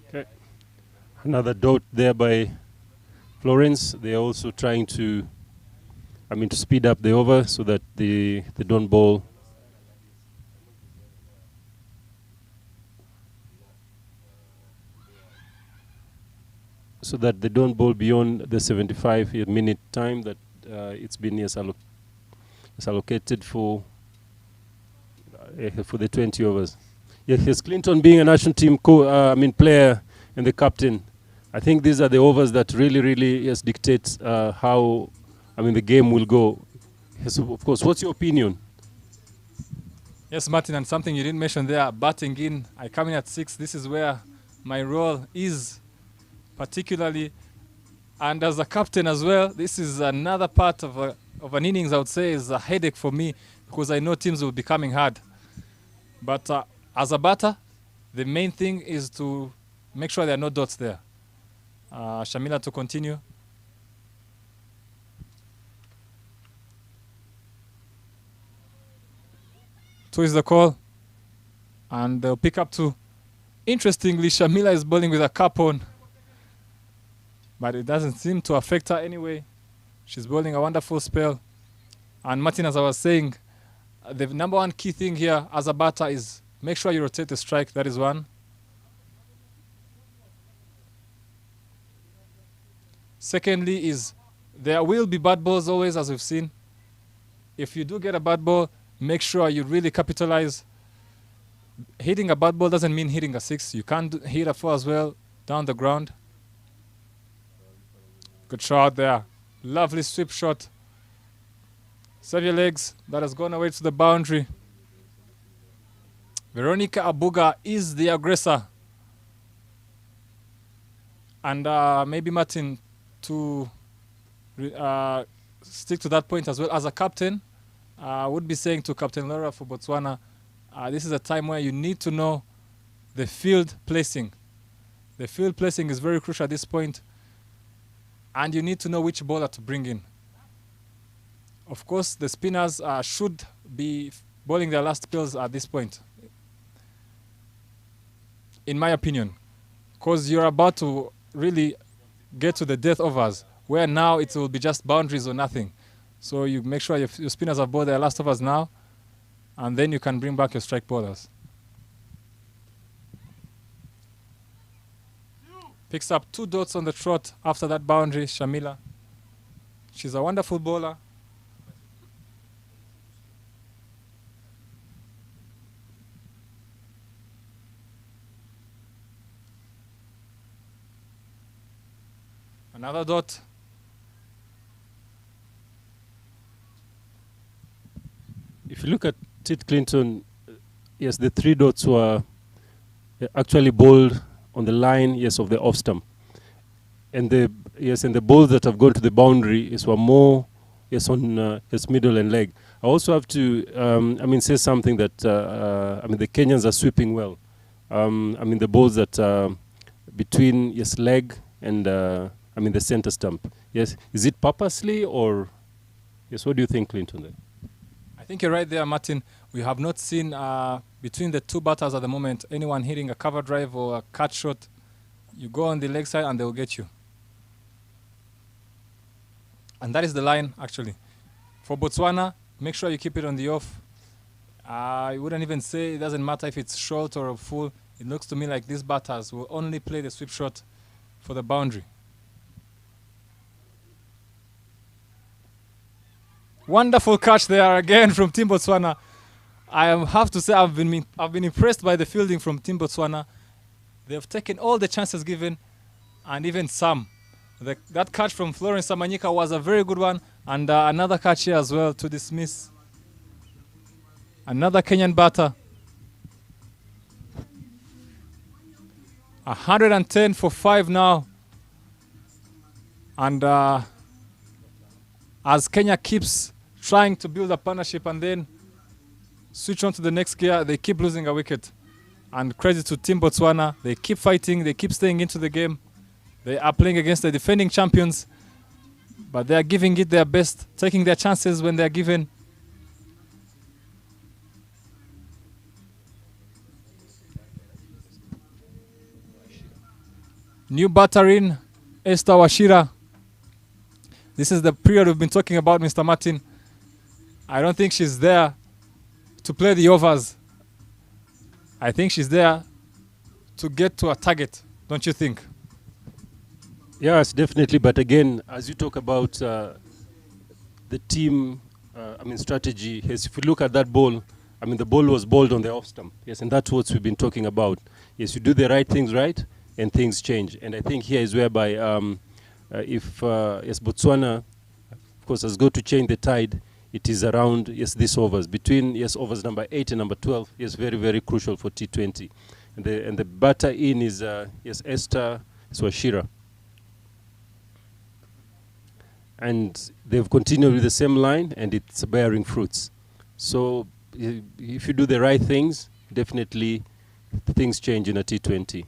Okay. Another dot there by Florence. They're also trying to, to speed up the over so that they don't bowl. So that they don't bowl beyond the 75-minute time that it's been allocated for the 20 overs. Yes, Clinton being a national team player and the captain, I think these are the overs that really dictate how the game will go. Yes, of course. What's your opinion? Yes, Martin, and something you didn't mention there, batting in. I come in at 6. This is where my role is, particularly, and as a captain as well. This is another part of an innings, I would say, is a headache for me because I know teams will be coming hard. But as a batter, the main thing is to make sure there are no dots there. Shamila to continue. Two is the call. And they'll pick up 2. Interestingly, Shamila is bowling with a cap on. But it doesn't seem to affect her anyway. She's bowling a wonderful spell. And Martin, as I was saying, the number 1 key thing here as a batter is make sure you rotate the strike. That is 1. Secondly is there will be bad balls always, as we've seen. If you do get a bad ball, make sure you really capitalize. Hitting a bad ball doesn't mean hitting a 6. You can't hit a 4 as well down the ground. Good shot there. Lovely sweep shot. Save your legs. That has gone away to the boundary. Veronica Abuga is the aggressor. And maybe Martin to stick to that point as well. As a captain, I would be saying to Captain Laura for Botswana, this is a time where you need to know the field placing. The field placing is very crucial at this point. And you need to know which bowler to bring in. Of course, the spinners should be bowling their last spells at this point, in my opinion, because you're about to really get to the death overs, where now it will be just boundaries or nothing. So you make sure your spinners have bowled their last overs now, and then you can bring back your strike bowlers. Picks up 2 dots on the trot after that boundary, Shamila. She's a wonderful bowler. Another dot. If you look at Tit Clinton, yes, the 3 dots were actually bowled on the line, yes, of the off stump. And the balls that have gone to the boundary were more, yes, on his middle and leg. I also have to, say something that, the Kenyans are sweeping well. The balls that between, yes, leg and, the center stump. Yes, is it purposely or Yes, what do you think, Clinton? Then? I think you're right there, Martin. We have not seen between the two batters at the moment anyone hitting a cover drive or a cut shot. You go on the leg side and they will get you. And that is the line, actually. For Botswana, make sure you keep it on the off. I wouldn't even say it doesn't matter if it's short or full. It looks to me like these batters will only play the sweep shot for the boundary. Wonderful catch there again from Team Botswana. I have to say I've been impressed by the fielding from Team Botswana. They've taken all the chances given, and even some. That catch from Florence Samanyika was a very good one, and another catch here as well to dismiss. Another Kenyan batter. 110 for 5 now. And as Kenya keeps trying to build a partnership and then switch on to the next gear, they keep losing a wicket. And credit to Team Botswana. They keep fighting. They keep staying into the game. They are playing against the defending champions, but they are giving it their best, taking their chances when they are given. New batter in, Esther Wachira. This is the period we've been talking about, Mr. Martin. I don't think she's there to play the overs. I think she's there to get to a target, don't you think? Yes, definitely. But again, as you talk about the team, strategy, yes, if you look at that ball, the ball was bowled on the off stump. Yes, and that's what we've been talking about. Yes, you do the right things right, and things change. And I think here is whereby if Botswana, of course, has got to change the tide, it is around, these overs. Between, overs number 8 and number 12, very, very crucial for T20. And the batter in is, Esther Wachira. And they've continued with the same line, and it's bearing fruits. So if you do the right things, definitely things change in a T20.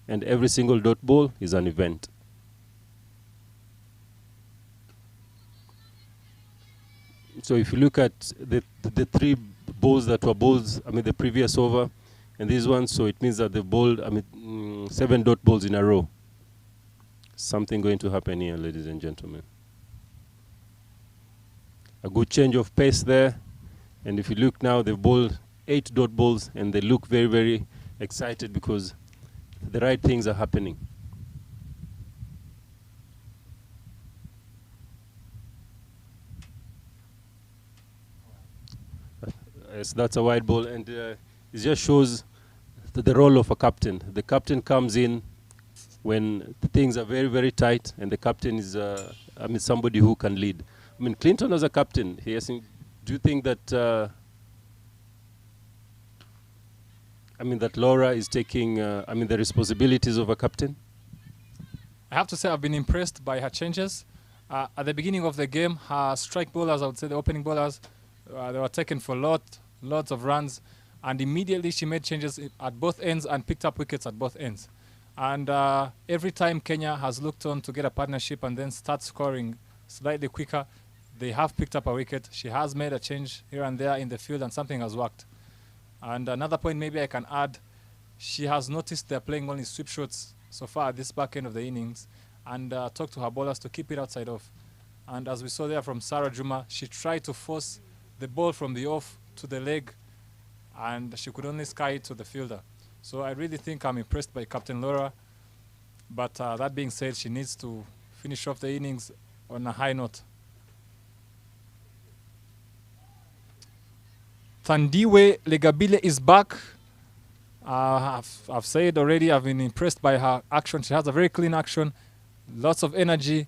And every single dot ball is an event. So if you look at the 3 balls that were bowled, the previous over, and these ones, so it means that they've bowled, 7 dot balls in a row. Something going to happen here, ladies and gentlemen. A good change of pace there. And if you look now, they've bowled 8 dot balls, and they look very, very excited because the right things are happening. Yes, that's a wide ball, and it just shows the role of a captain. The captain comes in when things are very, very tight, and the captain is, somebody who can lead. Clinton as a captain, do you think that, that Laura is taking, the responsibilities of a captain? I have to say I've been impressed by her changes. At the beginning of the game, her strike bowlers, I would say the opening bowlers, they were taken for lots of runs, and immediately she made changes at both ends and picked up wickets at both ends. And every time Kenya has looked on to get a partnership and then start scoring slightly quicker, they have picked up a wicket. She has made a change here and there in the field, and something has worked. And another point maybe I can add, she has noticed they're playing only sweep shots so far at this back end of the innings, and talked to her bowlers to keep it outside off. And as we saw there from Sarah Juma, she tried to force the ball from the off to the leg, and she could only sky it to the fielder. So I really think I'm impressed by Captain Laura. But that being said, she needs to finish off the innings on a high note. Thandiwe Legabile is back. I've said already, I've been impressed by her action. She has a very clean action, lots of energy.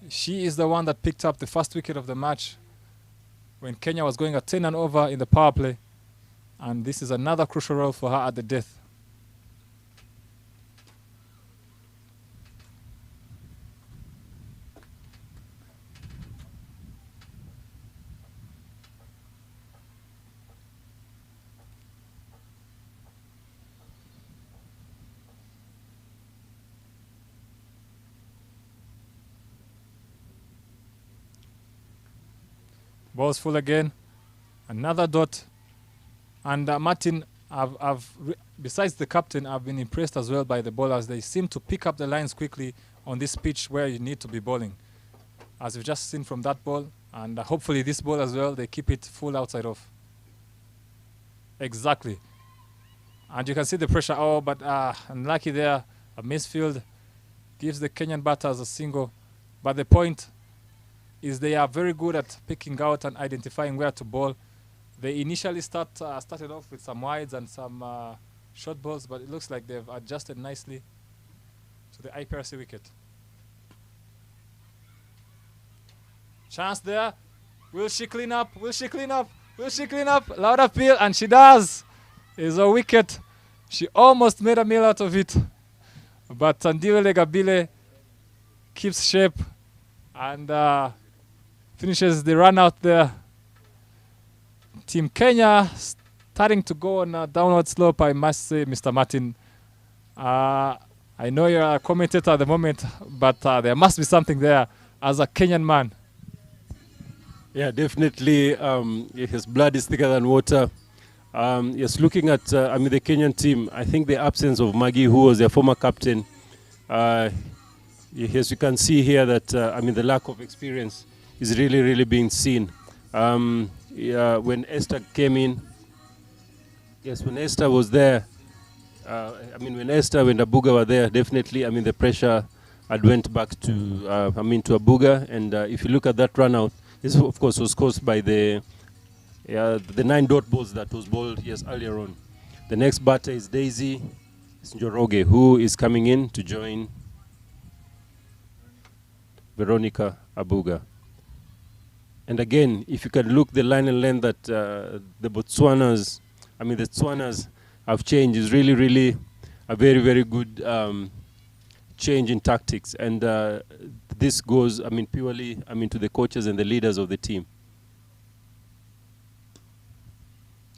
She is the one that picked up the first wicket of the match when Kenya was going at 10 and over in the power play. And this is another crucial role for her at the death. Ball's full again. Another dot. And Martin, besides the captain, I've been impressed as well by the bowlers. They seem to pick up the lines quickly on this pitch where you need to be bowling. As we've just seen from that ball. And hopefully this ball as well, they keep it full outside off. Exactly. And you can see the pressure. Oh, but unlucky there. A misfield gives the Kenyan batters a single. But the point is they are very good at picking out and identifying where to bowl. They initially started off with some wides and some short balls, but it looks like they've adjusted nicely to the IPRC wicket. Chance there. Will she clean up? Will she clean up? Will she clean up? Loud appeal, and she does. It's a wicket. She almost made a meal out of it. But Tandiwele Gabile keeps shape and finishes the run out there. Team Kenya starting to go on a downward slope, I must say, Mr. Martin. I know you're a commentator at the moment, but there must be something there as a Kenyan man. Yeah, definitely. His blood is thicker than water. Yes, looking at the Kenyan team, I think the absence of Maggie, who was their former captain, yes, you can see here that the lack of experience is really being seen. When Esther came in, yes, when Esther was there, when Esther, when Abuga were there, definitely, the pressure had went back to, to Abuga, and if you look at that run out, this of course was caused by the 9 dot balls that was bowled earlier on. The next batter is Daisy Njoroge, who is coming in to join Veronica Abuga. And again, if you can look the line and length that the Botswanas have changed, is really a very good change in tactics. And this goes, purely, to the coaches and the leaders of the team.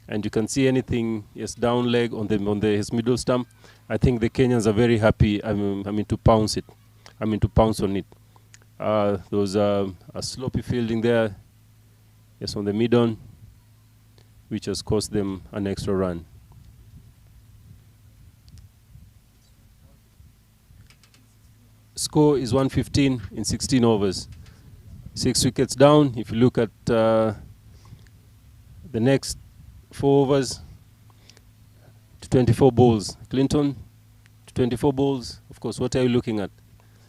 And you can see anything, down leg on his middle stump. I think the Kenyans are very happy, to pounce it, to pounce on it. There was a sloppy fielding there, on the mid-on, which has cost them an extra run. Score is 115 in 16 overs. 6 wickets down. If you look at the next 4 overs, to 24 balls. Clinton, to 24 balls. Of course, what are you looking at?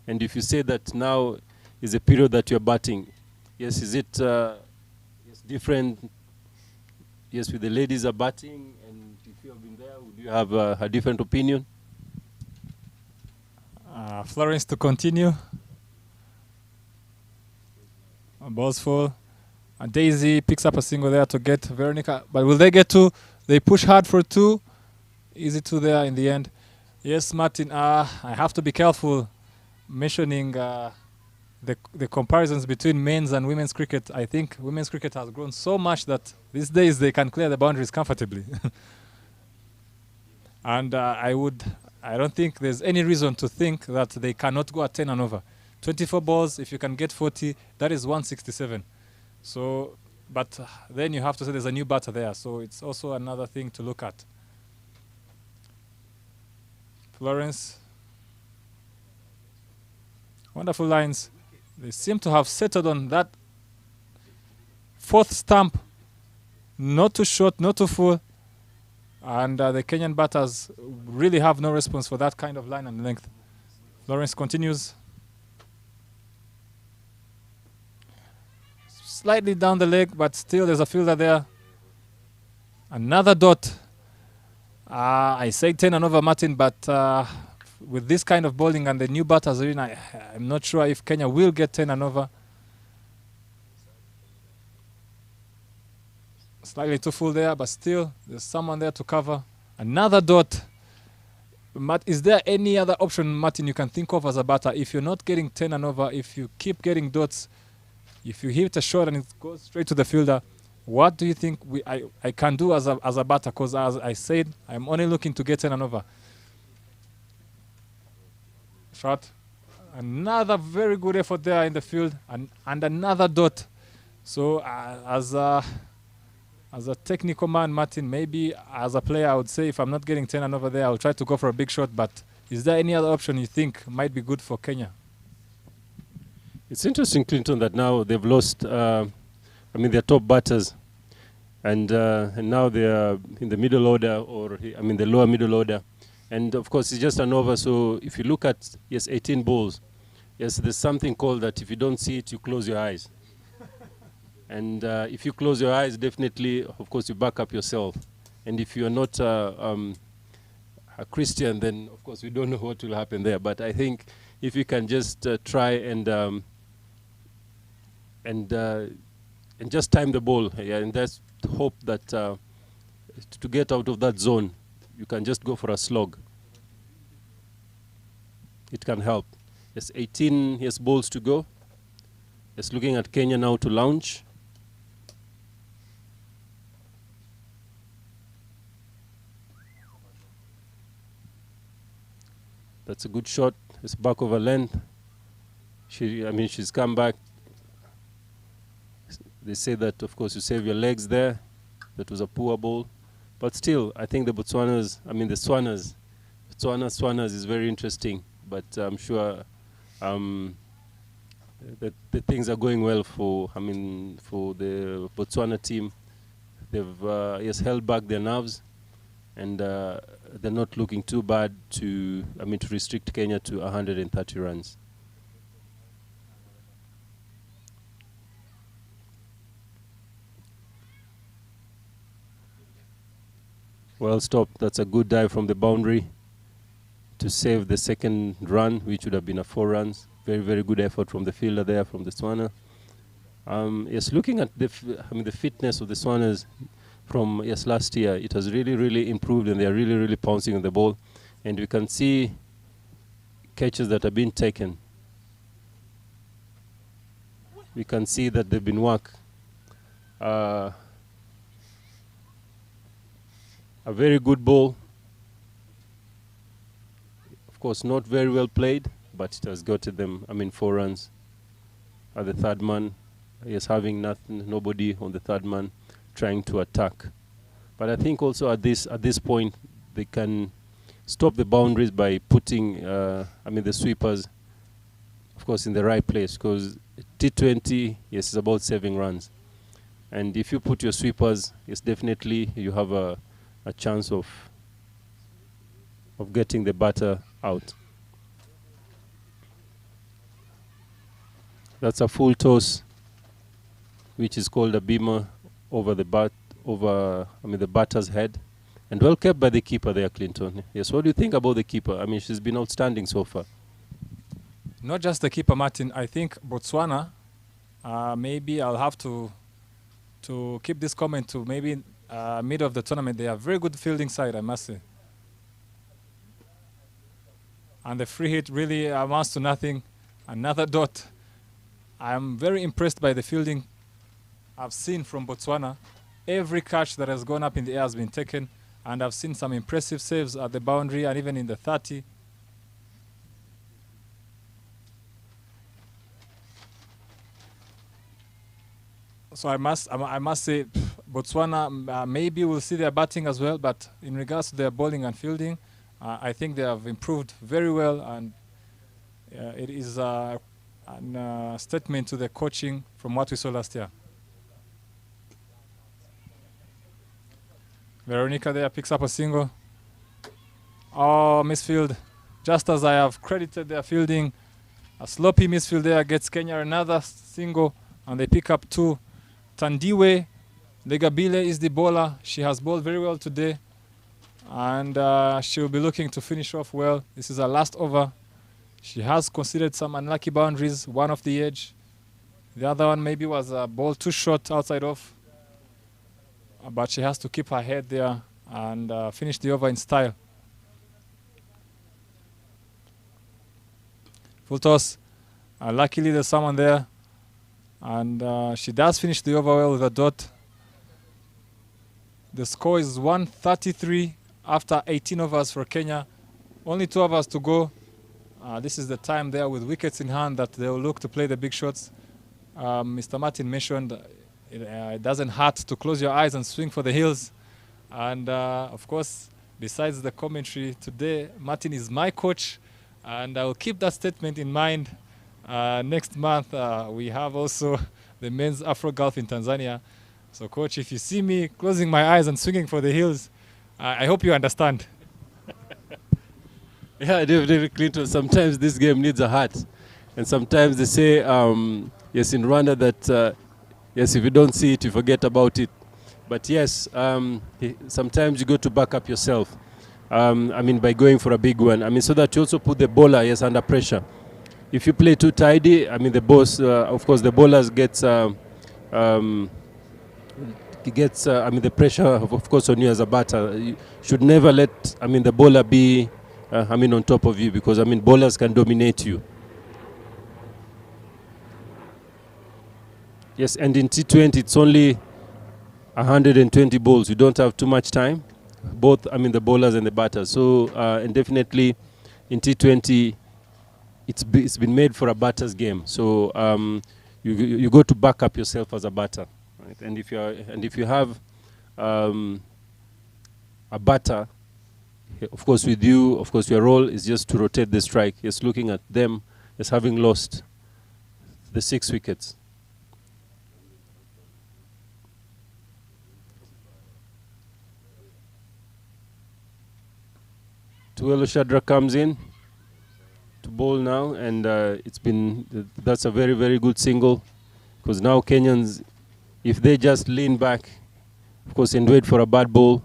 And if you say that now is a period that you're batting, yes, is it different? Yes, with the ladies are batting, and if you have been there, would you have a different opinion? Florence to continue. Balls full. And Daisy picks up a single there to get Veronica. But will they get 2? They push hard for 2. Easy 2 there in the end. Yes, Martin, I have to be careful mentioning the comparisons between men's and women's cricket. I think women's cricket has grown so much that these days they can clear the boundaries comfortably. And I don't think there's any reason to think that they cannot go at 10 and over. 24 balls, if you can get 40, that is 167. So, but then you have to say there's a new batter there. So it's also another thing to look at. Florence. Wonderful lines. They seem to have settled on that 4th stump. Not too short, not too full. And the Kenyan batters really have no response for that kind of line and length. Lawrence continues. Slightly down the leg, but still there's a fielder there. Another dot. I say 10 and over, Martin, but with this kind of bowling and the new batters, I'm not sure if Kenya will get 10 and over. Slightly too full there, but still there's someone there to cover. Another dot. Is there any other option, Martin, you can think of as a batter? If you're not getting 10 and over, if you keep getting dots, if you hit a shot and it goes straight to the fielder, what do you think I can do as a batter? Because as I said, I'm only looking to get 10 and over. Shot. Another very good effort there in the field, and another dot. So as a technical man, Martin, maybe as a player, I would say if I'm not getting 10 and over there, I'll try to go for a big shot. But is there any other option you think might be good for Kenya? It's interesting, Clinton, that now they've lost, their top batters. And now they're in the middle order, or the lower middle order. And of course, it's just an over. So if you look at, 18 balls, there's something called that if you don't see it, you close your eyes. And if you close your eyes, definitely, of course, you back up yourself. And if you are not a Christian, then, of course, we don't know what will happen there. But I think if you can just try and just time the ball, and that's hope that to get out of that zone, you can just go for a slog. It can help. There's 18 balls to go. Just looking at Kenya now to launch. That's a good shot. It's back over length. She's come back. They say that, of course, you save your legs there. That was a poor ball. But still, I think the Swanas is very interesting. But I'm sure that the things are going well for the Botswana team. They've held back their nerves, and they're not looking too bad to restrict Kenya to 130 runs. Well stopped. That's a good dive from the boundary to save the second run, which would have been a 4 runs. Very, very good effort from the fielder there, from the Swana. Looking at the fitness of the Swanas from last year, it has really, really improved, and they are really, really pouncing on the ball. And we can see catches that have been taken. We can see that they've been worked. A very good ball. Of course, not very well played, but it has gotten them, 4 runs. At the third man, having nobody on the third man trying to attack. But I think also at this point, they can stop the boundaries by putting, the sweepers, of course, in the right place, because T20, is about saving runs. And if you put your sweepers, definitely you have a chance of getting the batter out. That's a full toss, which is called a beamer over the batter's head, and well kept by the keeper there, Clinton. Yes, what do you think about the keeper? She's been outstanding so far. Not just the keeper, Martin. I think Botswana. Maybe I'll have to keep this comment to maybe mid of the tournament. They are very good fielding side, I must say. And the free hit really amounts to nothing. Another dot. I am very impressed by the fielding I've seen from Botswana. Every catch that has gone up in the air has been taken, and I've seen some impressive saves at the boundary and even in the 30. So I must say, Botswana maybe we'll see their batting as well, but in regards to their bowling and fielding, I think they have improved very well, and it is a statement to the coaching from what we saw last year. Veronica there picks up a single. Oh, misfield. Just as I have credited their fielding, a sloppy misfield there gets Kenya another single, and they pick up 2. Tandiwe Legabile is the bowler. She has bowled very well today, and she will be looking to finish off well. This is her last over. She has considered some unlucky boundaries, one off the edge. The other one maybe was a ball too short outside off, but she has to keep her head there and finish the over in style. Full toss. Luckily there's someone there, and she does finish the over well with a dot. The score is 133 after 18 overs for Kenya. Only 2 overs to go. This is the time there with wickets in hand that they will look to play the big shots. Mr. Martin mentioned it doesn't hurt to close your eyes and swing for the hills. And of course, besides the commentary today, Martin is my coach, and I will keep that statement in mind. Next month, we have also the men's Afro Golf in Tanzania. So, coach, if you see me closing my eyes and swinging for the hills, I hope you understand. Yeah, definitely, Clinton. Sometimes this game needs a heart. And sometimes they say, yes, in Rwanda that, yes, if you don't see it, you forget about it. But yes, sometimes you go to back up yourself. I mean, by going for a big one. I mean, so that you also put the bowler, yes, under pressure. If you play too tidy, I mean, the boss, of course, the bowlers gets, I mean, the pressure, of course, on you as a batter. You should never let, I mean, the bowler be, I mean, on top of you, because, I mean, bowlers can dominate you. Yes, and in T20, it's only 120 balls. You don't have too much time, both, I mean, the bowlers and the batters. So, and definitely in T20, it's been made for a batter's game. So you go to back up yourself as a batter, right? And if you have a batter, of course, with you, of course, your role is just to rotate the strike. Just looking at them as having lost the 6 wickets. Tuelo Shadra comes in to bowl now, and that's a very, very good single, because now Kenyans, if they just lean back, of course, and wait for a bad ball,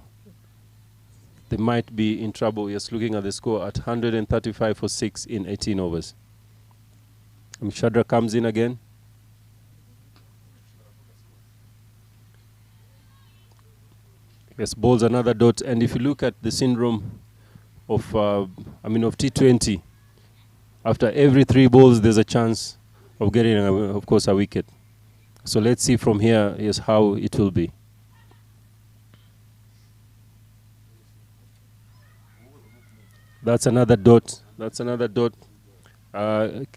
they might be in trouble. Just looking at the score at 135 for 6 in 18 overs. Shadra comes in again. Yes, bowls another dot, and if you look at the syndrome of T20, after every 3 balls, there's a chance of getting, of course, a wicket. So let's see from here is how it will be. That's another dot. That's another dot.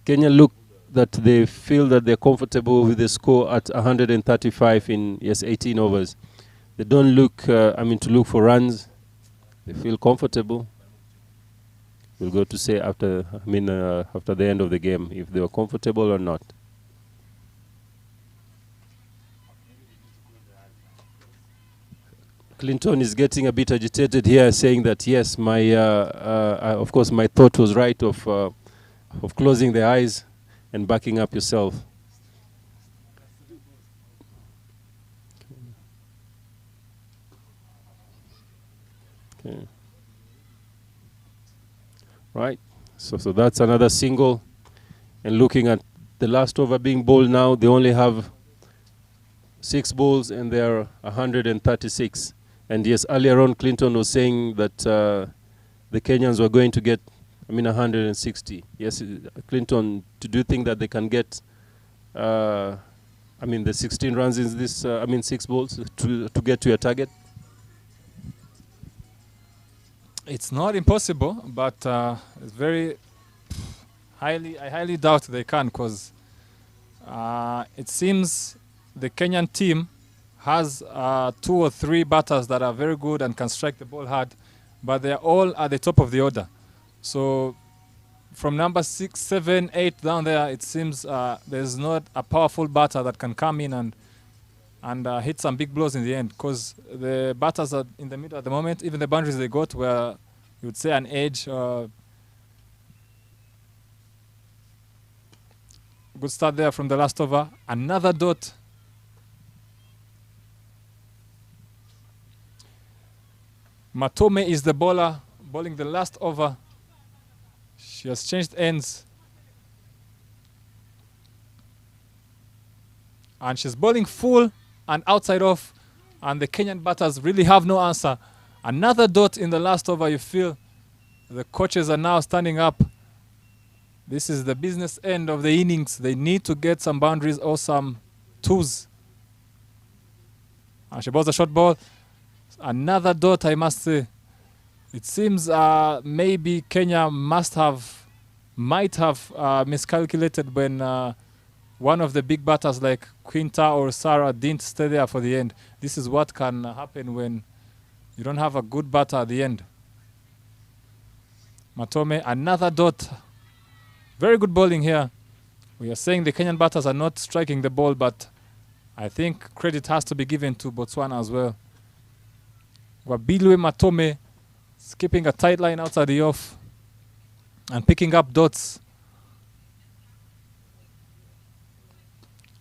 Kenya look that they feel that they're comfortable with the score at 135 in 18 overs. They don't look, to look for runs. They feel comfortable. We'll go to say after the end of the game if they were comfortable or not. Clinton is getting a bit agitated here, saying that yes, of course, my thought was right of closing the eyes and backing up yourself. Okay. Right, so that's another single. And looking at the last over being bowled now, they only have 6 balls and they're 136. And yes, earlier on, Clinton was saying that the Kenyans were going to get, 160. Yes, Clinton, do you think that they can get, the 16 runs in this, 6 balls to get to your target? It's not impossible, but it's very I highly doubt they can, because it seems the Kenyan team has 2 or 3 batters that are very good and can strike the ball hard, but they are all at the top of the order. So from number 6, 7, 8 down there, it seems there's not a powerful batter that can come in and hit some big blows in the end, because the batters are in the middle at the moment. Even the boundaries they got were, you would say, an edge. Good start there from the last over. Another dot. Matome is the bowler, bowling the last over. She has changed ends. And she's bowling full and outside off, and the Kenyan batters really have no answer. Another dot in the last over. You feel the coaches are now standing up. This is the business end of the innings. They need to get some boundaries or some twos. And she bowls a short ball. Another dot, I must say. It seems maybe Kenya might have miscalculated when one of the big batters like Quinta or Sarah didn't stay there for the end. This is what can happen when you don't have a good batter at the end. Matome, another dot. Very good bowling here. We are saying the Kenyan batters are not striking the ball, but I think credit has to be given to Botswana as well. Wabilwe Matome skipping a tight line outside the off and picking up dots.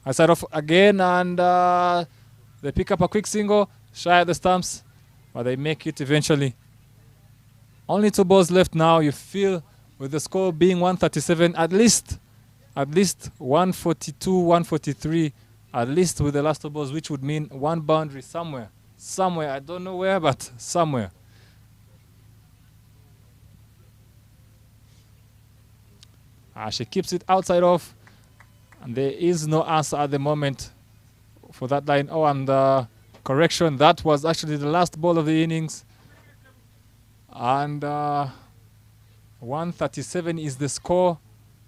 I side off again, and they pick up a quick single, shy at the stumps, but they make it eventually. Only 2 balls left now. You feel with the score being 137, at least 142, 143, at least with the last 2 balls, which would mean 1 boundary somewhere. Somewhere, I don't know where, but somewhere. She keeps it outside off, and there is no answer at the moment for that line. Oh, and correction, that was actually the last ball of the innings. And 137 is the score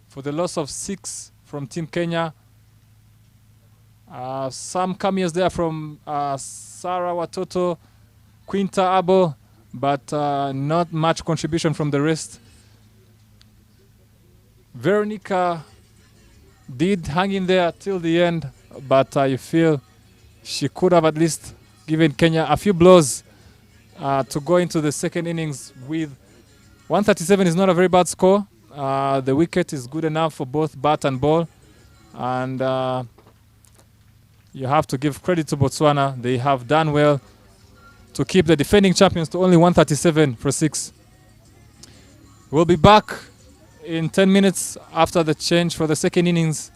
for the loss of 6 from Team Kenya. Some cameos there from Sarah Watoto, Quinta Abo, but not much contribution from the rest. Veronica did hang in there till the end, but you feel she could have at least given Kenya a few blows to go into the second innings with. 137 is not a very bad score. The wicket is good enough for both bat and ball, and you have to give credit to Botswana. They have done well to keep the defending champions to only 137 for 6. We'll be back in 10 minutes after the change for the second innings.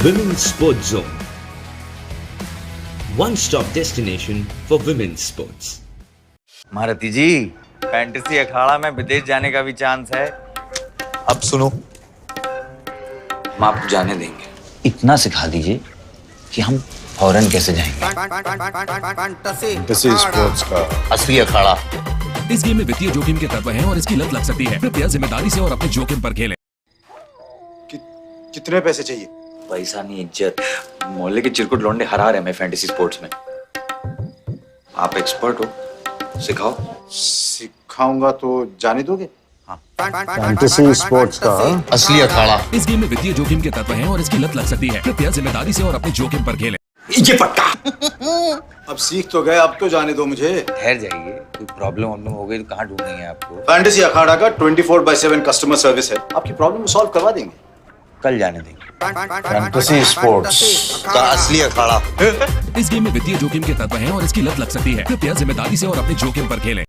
Women's Sports Zone. One-stop destination for women's sports. Maharathi ji, fantasy अखाड़ा में विदेश जाने का भी chance है। अब सुनो, हम आपको जाने देंगे। इतना सिखा दीजिए कि हम फौरन कैसे जाएंगे। फैंटेसी स्पोर्ट्स का असली अखाड़ा। इस गेम में वित्तीय जोखिम के तत्व हैं और इसकी लत लग सकती है। कृपया जिम्मेदारी से और अपने जोखिम पर खेलें। कितने पैसे चाहिए? पैसा नहीं, इज्जत। मोहल्ले के चिरकुट लौंडे हरा रहे हैं फैंटेसी स्पोर्ट्स में। आप एक्सपर्ट हो, सिखाओ। सिखाऊंगा तो जाने दोगे? हाँ। फैंटेसी स्पोर्ट्स का असली अखाड़ा। इस गेम में वित्तीय जोखिम के तत्व हैं और इसकी लत लग सकती है। कृपया जिम्मेदारी से और अपने जोखिम पर खेलें। ये पट्टा। अब सीख तो गए, अब तो जाने दो मुझे। ठहर जाइए, कोई प्रॉब्लम हो गई तो कहाँ ढूंढेंगे आपको? फैंटेसी अखाड़ा का 24/7 कस्टमर सर्विस है, आपकी प्रॉब्लम को सॉल्व करवा देंगे। कल जाने देंगे। फैंटेसी स्पोर्ट्स का असली अखाड़ा। इस गेम में वित्तीय जोखिम के तत्व हैं और इसकी लत लग सकती है। कृपया जिम्मेदारी से और अपने जोखिम पर खेलें।